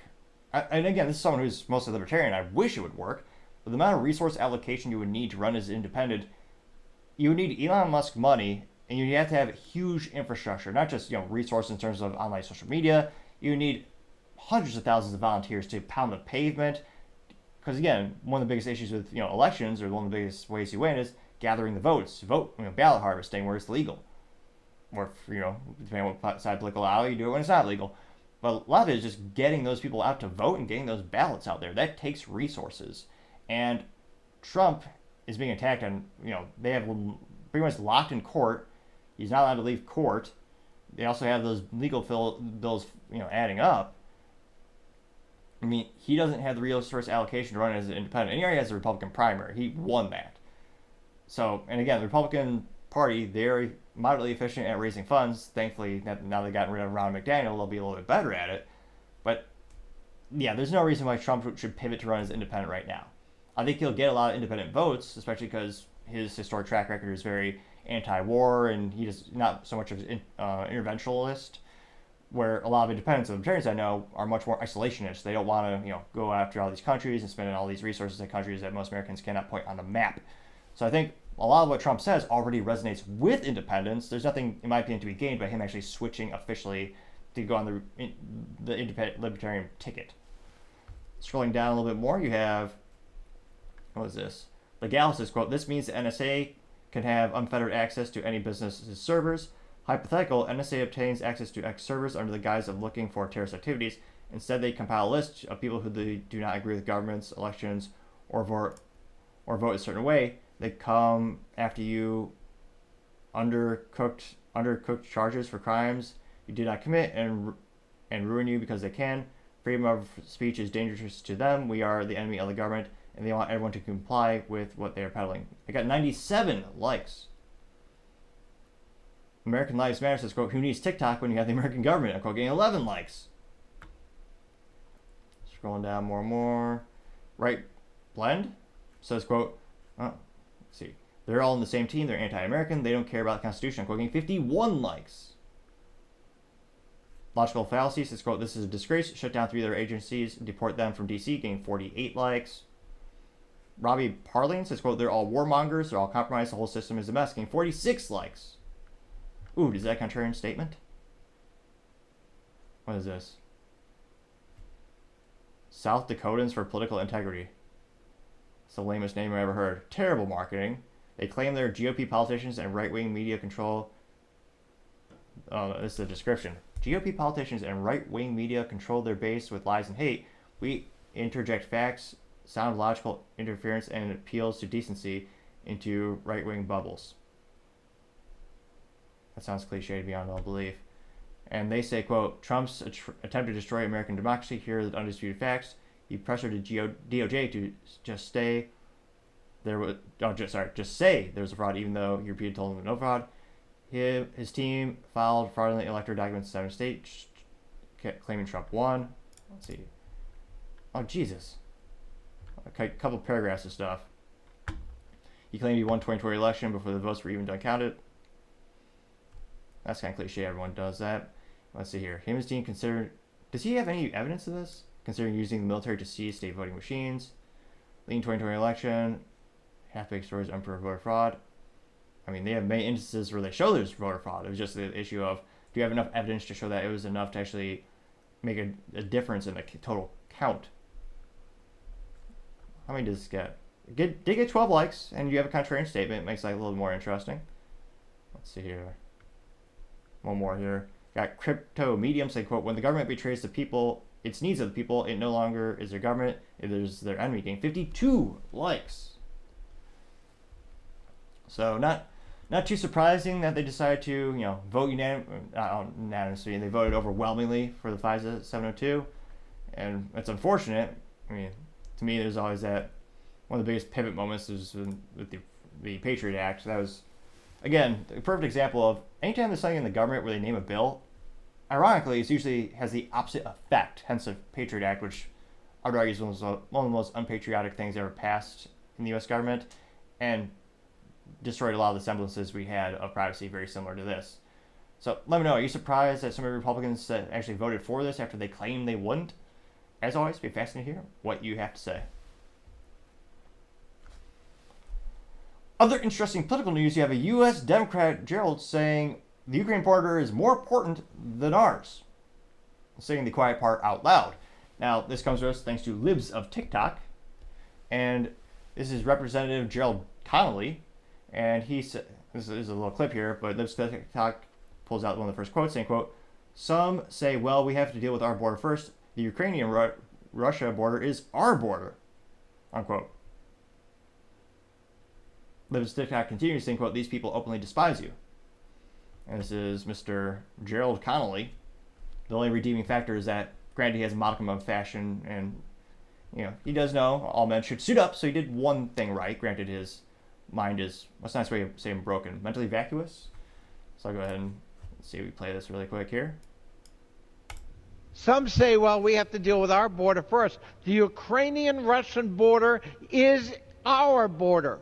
A: And again, this is someone who's mostly libertarian. I wish it would work. But the amount of resource allocation you would need to run as independent, you would need Elon Musk money, and you have to have huge infrastructure, not just resources in terms of online social media. You need hundreds of thousands of volunteers to pound the pavement. Because again, one of the biggest issues with elections, or one of the biggest ways you win, is gathering the votes. Ballot harvesting where it's legal, or depending on what side political aisle you do it when it's not legal. But a lot of it is just getting those people out to vote and getting those ballots out there. That takes resources, and Trump is being attacked, and they have pretty much locked in court. He's not allowed to leave court. They also have those legal bills, adding up. I mean, he doesn't have the resource allocation to run as an independent. And he already has the Republican primary. He won that. So, and again, the Republican Party, they're moderately efficient at raising funds. Thankfully, now they've gotten rid of Ron McDaniel, they'll be a little bit better at it. But yeah, there's no reason why Trump should pivot to run as independent right now. I think he'll get a lot of independent votes, especially because his historic track record is very anti-war, and he is not so much of an interventionalist, where a lot of independents and libertarians I know are much more isolationist. They don't want to go after all these countries and spend all these resources in countries that most Americans cannot point on the map. So I think a lot of what Trump says already resonates with independents. There's nothing, in my opinion, to be gained by him actually switching officially to go on the independent libertarian ticket. Scrolling down a little bit more, you have, what is this? Legal says, quote, this means the NSA can have unfettered access to any business's servers. Hypothetical, NSA obtains access to X servers under the guise of looking for terrorist activities. Instead, they compile a list of people who they do not agree with governments, elections, or vote a certain way. They come after you undercooked charges for crimes you did not commit and ruin you because they can. Freedom of speech is dangerous to them. We are the enemy of the government, and they want everyone to comply with what they are peddling. I got 97 likes. American Lives Matter says, quote, who needs TikTok when you have the American government? I'm quote, getting 11 likes. Scrolling down more and more. Right Blend says, quote, oh, let's see. They're all in the same team. They're anti-American. They don't care about the Constitution. I'm quote, getting 51 likes. Logical Fallacy says, quote, this is a disgrace. Shut down 3 other agencies. Deport them from D.C. Getting 48 likes. Robbie Parling says, quote, they're all warmongers. They're all compromised. The whole system is a mess. Getting 46 likes. Ooh, is that a contrarian statement? What is this? South Dakotans for political integrity. It's the lamest name I ever heard. Terrible marketing. They claim they're GOP politicians and right-wing media control. This is the description. GOP politicians and right-wing media control their base with lies and hate. We interject facts, sound logical interference, and appeals to decency into right-wing bubbles. That sounds cliche beyond all belief. And they say, quote, Trump's attempt to destroy American democracy. Here are the undisputed facts. He pressured the DOJ to just say there was, just say there was a fraud, even though European told him no fraud. His team filed fraudulent electoral documents in 7 states, claiming Trump won. Let's see. Oh, Jesus. A couple paragraphs of stuff. He claimed he won 2020 election before the votes were even done counted. That's kind of cliche. Everyone does that. Let's see here. Him and his team considered... Does he have any evidence of this? Considering using the military to seize state voting machines. Lean 2020 election. Half-baked stories, unproven voter fraud. I mean, they have many instances where they show there's voter fraud. It was just the issue of, do you have enough evidence to show that it was enough to actually make a difference in the total count? How many does this get? Did get 12 likes, and you have a contrarian statement. It makes it a little more interesting. Let's see here. One more here. Got Crypto Medium saying, quote, when the government betrays the people, its needs of the people, it no longer is their government, it is their enemy. Getting 52 likes. So not too surprising that they decided to, vote unanimously. They voted overwhelmingly for the FISA 702. And it's unfortunate. I mean, to me, there's always that one of the biggest pivot moments is with the Patriot Act. That was, again, a perfect example of anytime there's something in the government where they name a bill, ironically, it usually has the opposite effect. Hence the Patriot Act, which I would argue is one of the most unpatriotic things ever passed in the U.S. government, and destroyed a lot of the semblances we had of privacy very similar to this. So let me know, are you surprised that some of the Republicans actually voted for this after they claimed they wouldn't? As always, it'd be fascinating to hear what you have to say. Other interesting political news, you have a U.S. Democrat, Gerald, saying the Ukraine border is more important than ours. Saying the quiet part out loud. Now, this comes to us thanks to Libs of TikTok. And this is Representative Gerald Connolly. And he said, this is a little clip here, but Libs of TikTok pulls out one of the first quotes saying, quote, some say, well, we have to deal with our border first. The Ukrainian-Russia border is our border, unquote. Libs of TikTok continues saying, quote, these people openly despise you. And this is Mr. Gerald Connolly. The only redeeming factor is that, granted, he has a modicum of fashion, and, he does know all men should suit up, so he did one thing right. Granted, his mind is, what's a nice way of saying broken? Mentally vacuous? So I'll go ahead and see if we play this really quick here.
D: Some say, well, we have to deal with our border first. The Ukrainian-Russian border is our border.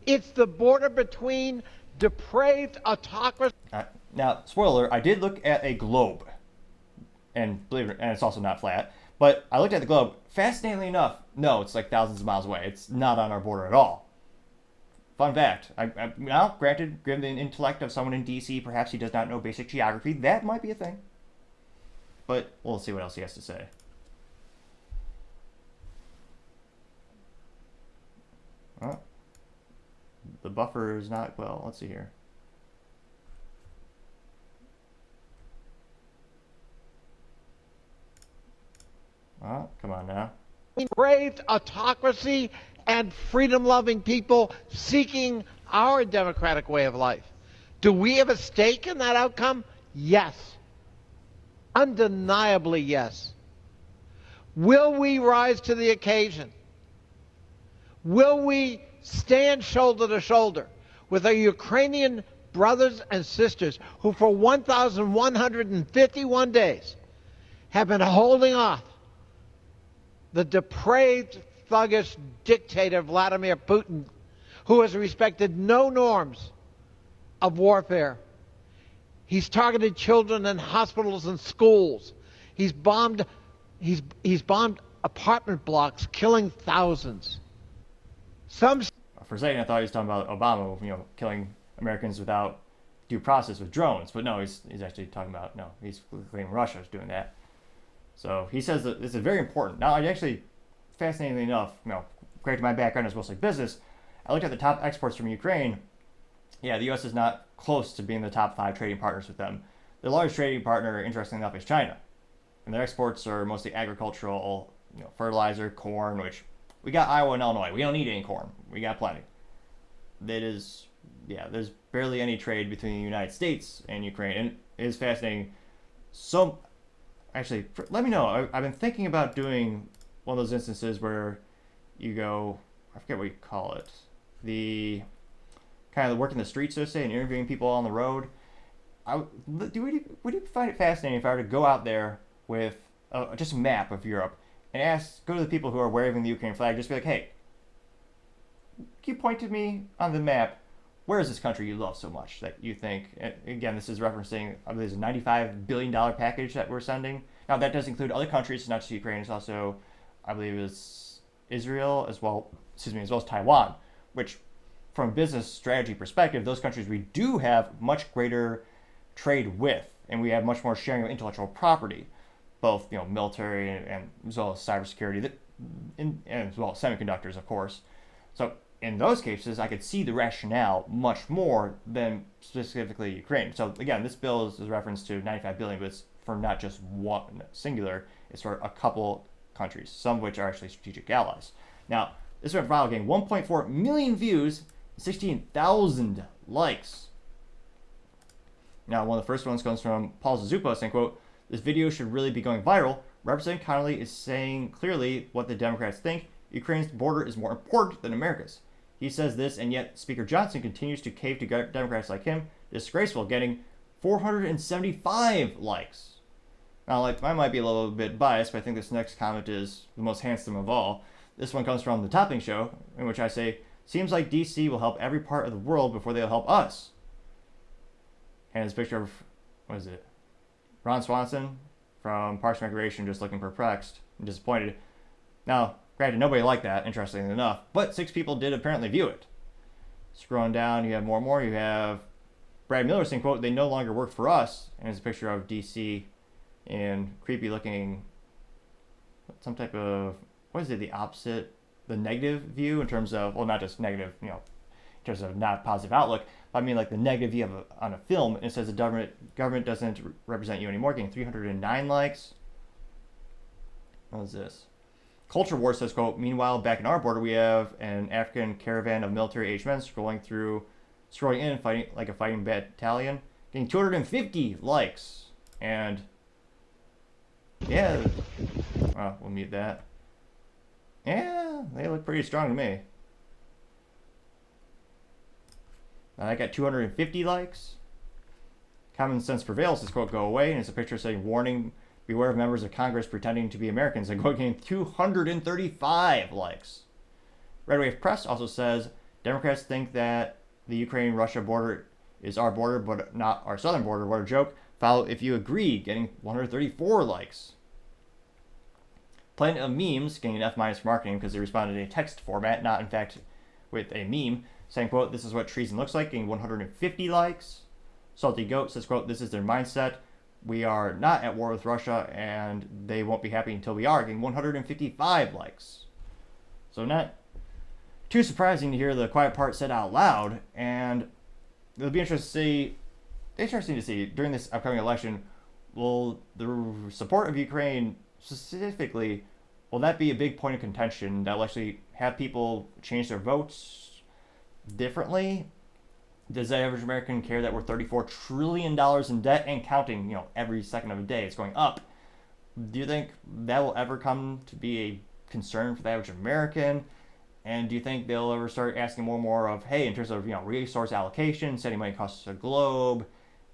D: It's the border between depraved autocracy.
A: Now, spoiler, I did look at a globe. And believe it, and it's also not flat. But I looked at the globe. Fascinatingly enough, no, it's like thousands of miles away. It's not on our border at all. Fun fact. Now, granted, given the intellect of someone in D.C., perhaps he does not know basic geography. That might be a thing. But we'll see what else he has to say. Well, the buffer is not, well, let's see here. Oh, come on now.
D: Depraved autocracy and freedom-loving people seeking our democratic way of life. Do we have a stake in that outcome? Yes. Undeniably yes. Will we rise to the occasion? Will we stand shoulder to shoulder with our Ukrainian brothers and sisters who for 1,151 days have been holding off the depraved, thuggish dictator Vladimir Putin, who has respected no norms of warfare? He's targeted children in hospitals and schools. He's bombed apartment blocks, killing thousands.
A: For a second, I thought he was talking about Obama, killing Americans without due process with drones. But no, he's actually talking about, no, he's claiming Russia is doing that. So he says that this is very important. Now, I actually, fascinatingly enough, granted my background is mostly business, I looked at the top exports from Ukraine. Yeah, the U.S. is not close to being the top 5 trading partners with them. The largest trading partner, interestingly enough, is China. And their exports are mostly agricultural, fertilizer, corn, which we got Iowa and Illinois. We don't need any corn. We got plenty. There's barely any trade between the United States and Ukraine. And it is fascinating. So, actually, let me know. I've been thinking about doing one of those instances where you go, I forget what you call it, the kind of working the streets, so to say, and interviewing people on the road. Would you find it fascinating if I were to go out there with just a map of Europe and go to the people who are waving the Ukraine flag, just be like, hey, can you point to me on the map, where is this country you love so much that you think, again, this is referencing, I believe, there's a $95 billion package that we're sending. Now, that does include other countries, it's not just Ukraine, it's also, I believe, it's Israel as well as Taiwan, which, from a business strategy perspective, those countries we do have much greater trade with, and we have much more sharing of intellectual property, both military and as well as cybersecurity, and as well as semiconductors, of course. So in those cases, I could see the rationale much more than specifically Ukraine. So again, this bill is reference to 95 billion, but it's for not just one singular, it's for a couple countries, some of which are actually strategic allies. Now, this went viral, getting 1.4 million views, 16,000 likes. Now, one of the first ones comes from Paul Zazupa saying, quote, "This video should really be going viral. Representative Connolly is saying clearly what the Democrats think. Ukraine's border is more important than America's. He says this, and yet Speaker Johnson continues to cave to Democrats like him. Disgraceful, getting 475 likes." Now, I might be a little bit biased, but I think this next comment is the most handsome of all. This one comes from The Topping Show, in which I say, "Seems like DC will help every part of the world before they'll help us." And it's a picture of, what is it? Ron Swanson from Parks and Recreation, just looking perplexed and disappointed. Now, granted, nobody liked that, interestingly enough, but 6 people did apparently view it. Scrolling down, you have more and more. You have Brad Miller saying, quote, "They no longer work for us." And it's a picture of DC in creepy looking, some type of, what is it, the opposite, the negative view in terms of, well, not just negative, in terms of not positive outlook, but I mean like the negative view on a film. And it says the government doesn't represent you anymore, getting 309 likes. What is this? Culture War says, quote, "Meanwhile, back in our border, we have an African caravan of military-aged men scrolling in, fighting like a fighting battalion, getting 250 likes." And yeah, well, we'll mute that. Yeah, they look pretty strong to me. Now I got 250 likes. Common Sense Prevails says, quote, "Go away," and it's a picture saying, "Warning, beware of members of Congress pretending to be Americans," and getting 235 likes. Red Wave Press also says, "Democrats think that the Ukraine-Russia border is our border, but not our southern border. What a joke. Follow if you agree," getting 134 likes. Planet of Memes getting an F- for marketing because they responded in a text format, not in fact with a meme, saying, quote, "This is what treason looks like," getting 150 likes. Salty Goat says, quote, "This is their mindset. We are not at war with Russia, and they won't be happy until we are," getting 155 likes. So not too surprising to hear the quiet part said out loud, and it'll be interesting to see during this upcoming election, will the support of Ukraine specifically, will that be a big point of contention that will actually have people change their votes differently? Does the average American care that we're $34 trillion in debt and counting, every second of the day it's going up? Do you think that will ever come to be a concern for the average American? And do you think they'll ever start asking more and more of, hey, in terms of, resource allocation, sending money across the globe,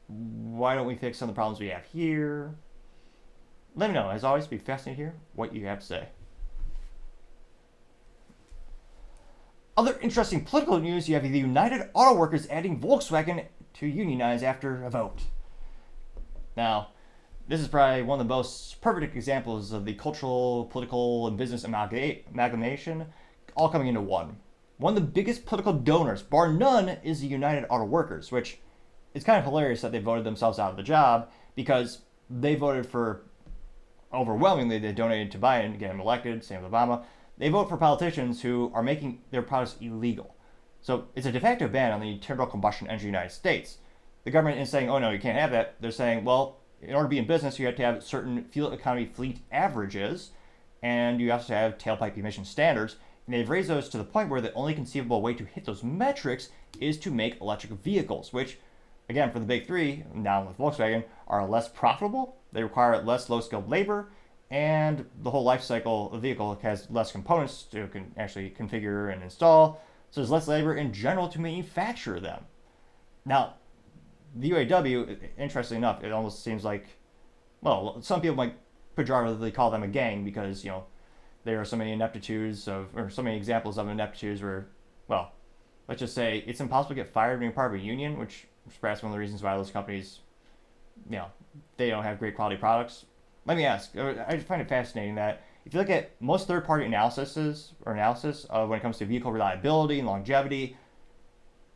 A: why don't we fix some of the problems we have here? Let me know. As always, be fascinated to hear what you have to say. Other interesting political news, you have the United Auto Workers adding Volkswagen to unionize after a vote. Now, this is probably one of the most perfect examples of the cultural, political, and business amalgamation all coming into one. One of the biggest political donors, bar none, is the United Auto Workers, which it's kind of hilarious that they voted themselves out of the job because they voted for, overwhelmingly, they donated to Biden, get him elected, same with Obama. They vote for politicians who are making their products illegal. So it's a de facto ban on the internal combustion engine in the United States. The government is saying, oh no, you can't have that. They're saying, well, in order to be in business, you have to have certain fuel economy fleet averages, and you have to have tailpipe emission standards. And they've raised those to the point where the only conceivable way to hit those metrics is to make electric vehicles, which, again, for the big three, now with Volkswagen, are less profitable. They require less low-skilled labor, and the whole life cycle of the vehicle has less components to actually configure and install, so there's less labor in general to manufacture them. Now, the UAW, interestingly enough, it almost seems like, well, some people might pejoratively call them a gang because, there are so many ineptitudes or so many examples of ineptitudes where, well, let's just say it's impossible to get fired being part of a union, which is perhaps one of the reasons why those companies, they don't have great quality products. Let me ask, I just find it fascinating that if you look at most third-party analysis of when it comes to vehicle reliability and longevity,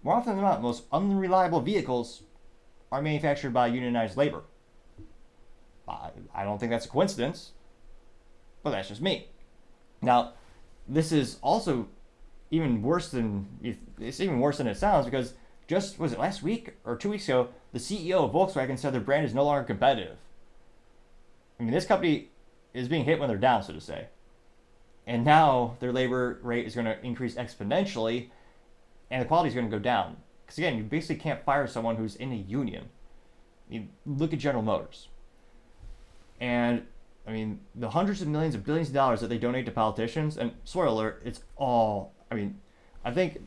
A: more often than not, most unreliable vehicles are manufactured by unionized labor. I don't think that's a coincidence, but that's just me. Now, this is also even worse than it sounds because just, was it last week or 2 weeks ago, the CEO of Volkswagen said their brand is no longer competitive. I mean, this company is being hit when they're down, so to say. And now their labor rate is going to increase exponentially, and the quality is going to go down. Because again, you basically can't fire someone who's in a union. You look at General Motors. And, I mean, the hundreds of millions of billions of dollars that they donate to politicians, and spoiler alert, it's all, I think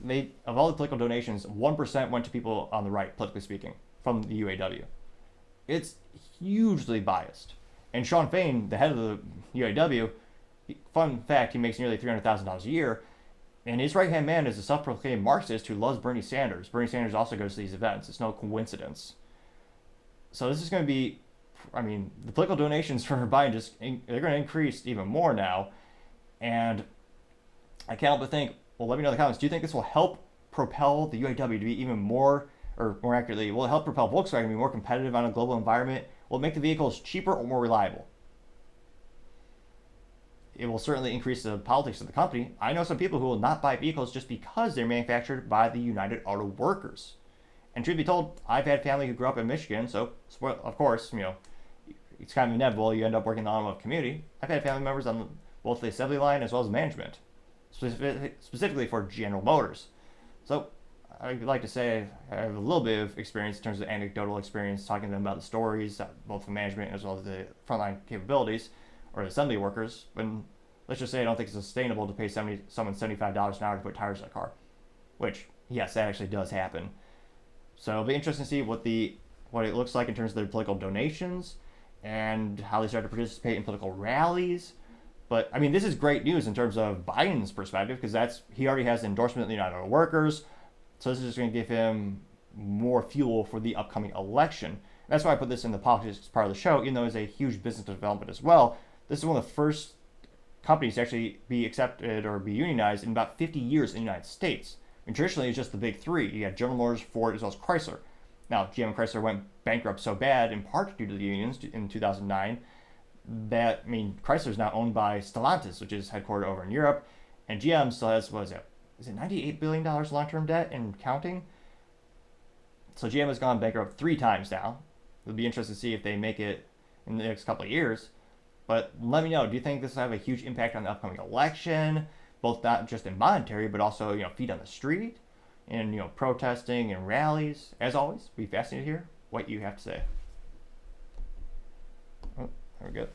A: of all the political donations, 1% went to people on the right, politically speaking, from the UAW. It's hugely biased. And Sean Fain, the head of the UAW, fun fact, he makes nearly $300,000 a year, and his right-hand man is a self-proclaimed Marxist who loves Bernie Sanders. Bernie Sanders also goes to these events. It's no coincidence. So this is going to be, the political donations for Biden they're going to increase even more now. And I can't help but think, well, let me know in the comments, do you think this will help propel the UAW to be even more, or more accurately, will it help propel Volkswagen to be more competitive on a global environment? Will it make the vehicles cheaper or more reliable? It will certainly increase the politics of the company. I know some people who will not buy vehicles just because they're manufactured by the United Auto Workers. And truth be told, I've had family who grew up in Michigan, so of course, it's kind of inevitable you end up working in the automotive community. I've had family members on both the assembly line as well as management, specifically for General Motors. So I'd like to say I have a little bit of experience in terms of anecdotal experience talking to them about the stories, both the management as well as the frontline capabilities, or the assembly workers. But let's just say I don't think it's sustainable to pay someone $75 an hour to put tires in a car, which, yes, that actually does happen. So it'll be interesting to see what it looks like in terms of their political donations and how they start to participate in political rallies. But, this is great news in terms of Biden's perspective because he already has endorsement of the United Auto Workers. So this is just going to give him more fuel for the upcoming election. And that's why I put this in the politics part of the show, even though it's a huge business development as well. This is one of the first companies to actually be accepted or be unionized in about 50 years in the United States. Traditionally, it's just the big three. You had General Motors, Ford, as well as Chrysler. Now, GM and Chrysler went bankrupt so bad, in part due to the unions in 2009, that, Chrysler is now owned by Stellantis, which is headquartered over in Europe, and GM still has, is it $98 billion long-term debt and counting? So GM has gone bankrupt 3 times now. It'll be interesting to see if they make it in the next couple of years. But let me know, do you think this will have a huge impact on the upcoming election? Both not just in monetary, but also, feet on the street and, protesting and rallies. As always, be fascinated to hear what you have to say. Oh, there we go.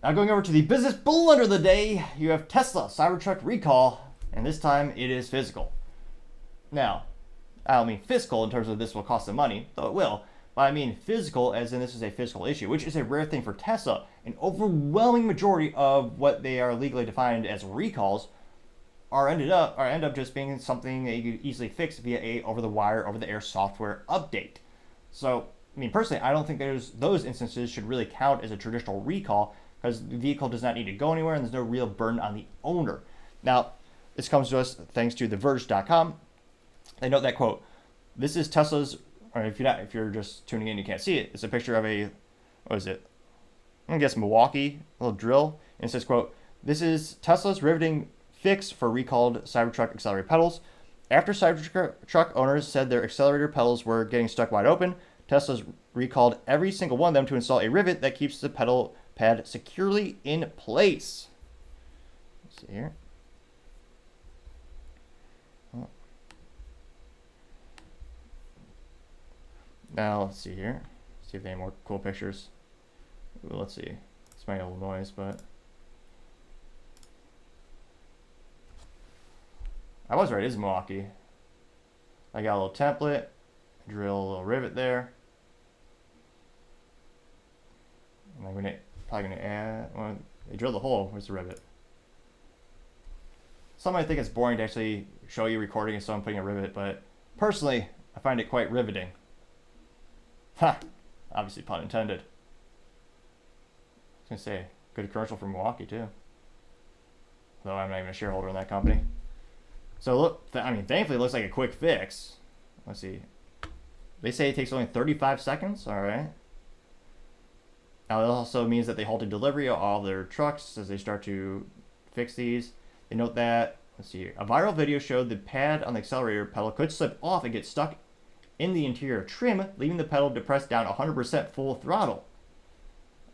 A: Now going over to the business blunder of the day, you have Tesla Cybertruck recall, and this time it is physical. Now, I don't mean fiscal in terms of this will cost them money, though it will, but I mean physical as in this is a physical issue, which is a rare thing for Tesla. An overwhelming majority of what they are legally defined as recalls end up just being something that you could easily fix via a over-the-wire, over-the-air software update. So, personally, I don't think those instances should really count as a traditional recall because the vehicle does not need to go anywhere and there's no real burden on the owner. Now, this comes to us thanks to TheVerge.com. They note that, quote, this is Tesla's, or if you're just tuning in, you can't see it. It's a picture of a, what is it? I guess Milwaukee, a little drill. And it says, quote, this is Tesla's riveting fix for recalled Cybertruck accelerator pedals. After Cybertruck owners said their accelerator pedals were getting stuck wide open, Tesla's recalled every single one of them to install a rivet that keeps the pedal pad securely in place. Let's see here. Oh. Now, let's see here. See if they have more cool pictures. Ooh, let's see. It's my little noise, but I was right. It is Milwaukee. I got a little template. Drill a little rivet there. And I'm probably gonna add. Well, they drilled the hole. Where's the rivet? Some might think it's boring to actually show you recording of someone putting a rivet, but personally, I find it quite riveting. Ha! Obviously, pun intended. I was gonna say, good commercial for Milwaukee too. Though I'm not even a shareholder in that company. So look, I mean, thankfully it looks like a quick fix. Let's see. They say it takes only 35 seconds. All right. Now it also means that they halted delivery of all their trucks as they start to fix these. They note that, let's see here, a viral video showed the pad on the accelerator pedal could slip off and get stuck in the interior trim, leaving the pedal depressed down 100% full throttle.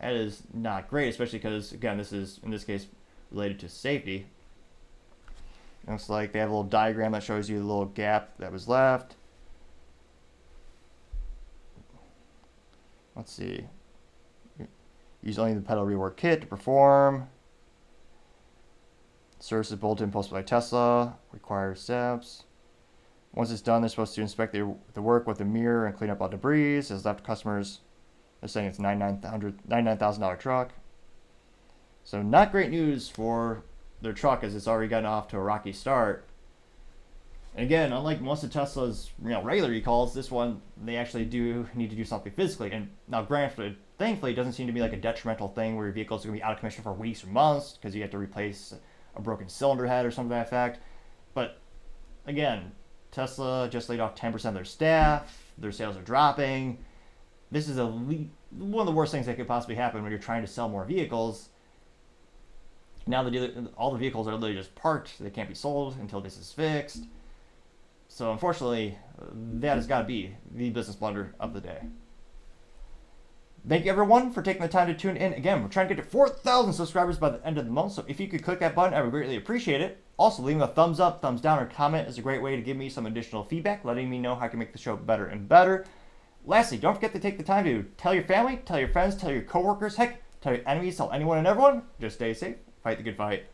A: That is not great, especially because, again, this is, in this case, related to safety. Looks like they have a little diagram that shows you the little gap that was left. Let's see. Use only the pedal rework kit to perform. Services bulletin posted by Tesla. Required steps. Once it's done, they're supposed to inspect the work with a mirror and clean up all debris. As left customers, they're saying it's $99,000 truck. So not great news for their truck, as it's already gotten off to a rocky start. And again, unlike most of Tesla's regular recalls, this one they actually do need to do something physically. And now, granted, thankfully, it doesn't seem to be like a detrimental thing where your vehicle's going to be out of commission for weeks or months because you have to replace a broken cylinder head or something to that effect. But again, Tesla just laid off 10% of their staff. Their sales are dropping. This is one of the worst things that could possibly happen when you're trying to sell more vehicles. Now all the vehicles are literally just parked. They can't be sold until this is fixed. So unfortunately, that has got to be the business blunder of the day. Thank you everyone for taking the time to tune in. Again, we're trying to get to 4,000 subscribers by the end of the month. So if you could click that button, I would greatly appreciate it. Also, leaving a thumbs up, thumbs down, or comment is a great way to give me some additional feedback, letting me know how I can make the show better and better. Lastly, don't forget to take the time to tell your family, tell your friends, tell your coworkers, heck, tell your enemies, tell anyone and everyone. Just stay safe. Fight the good fight.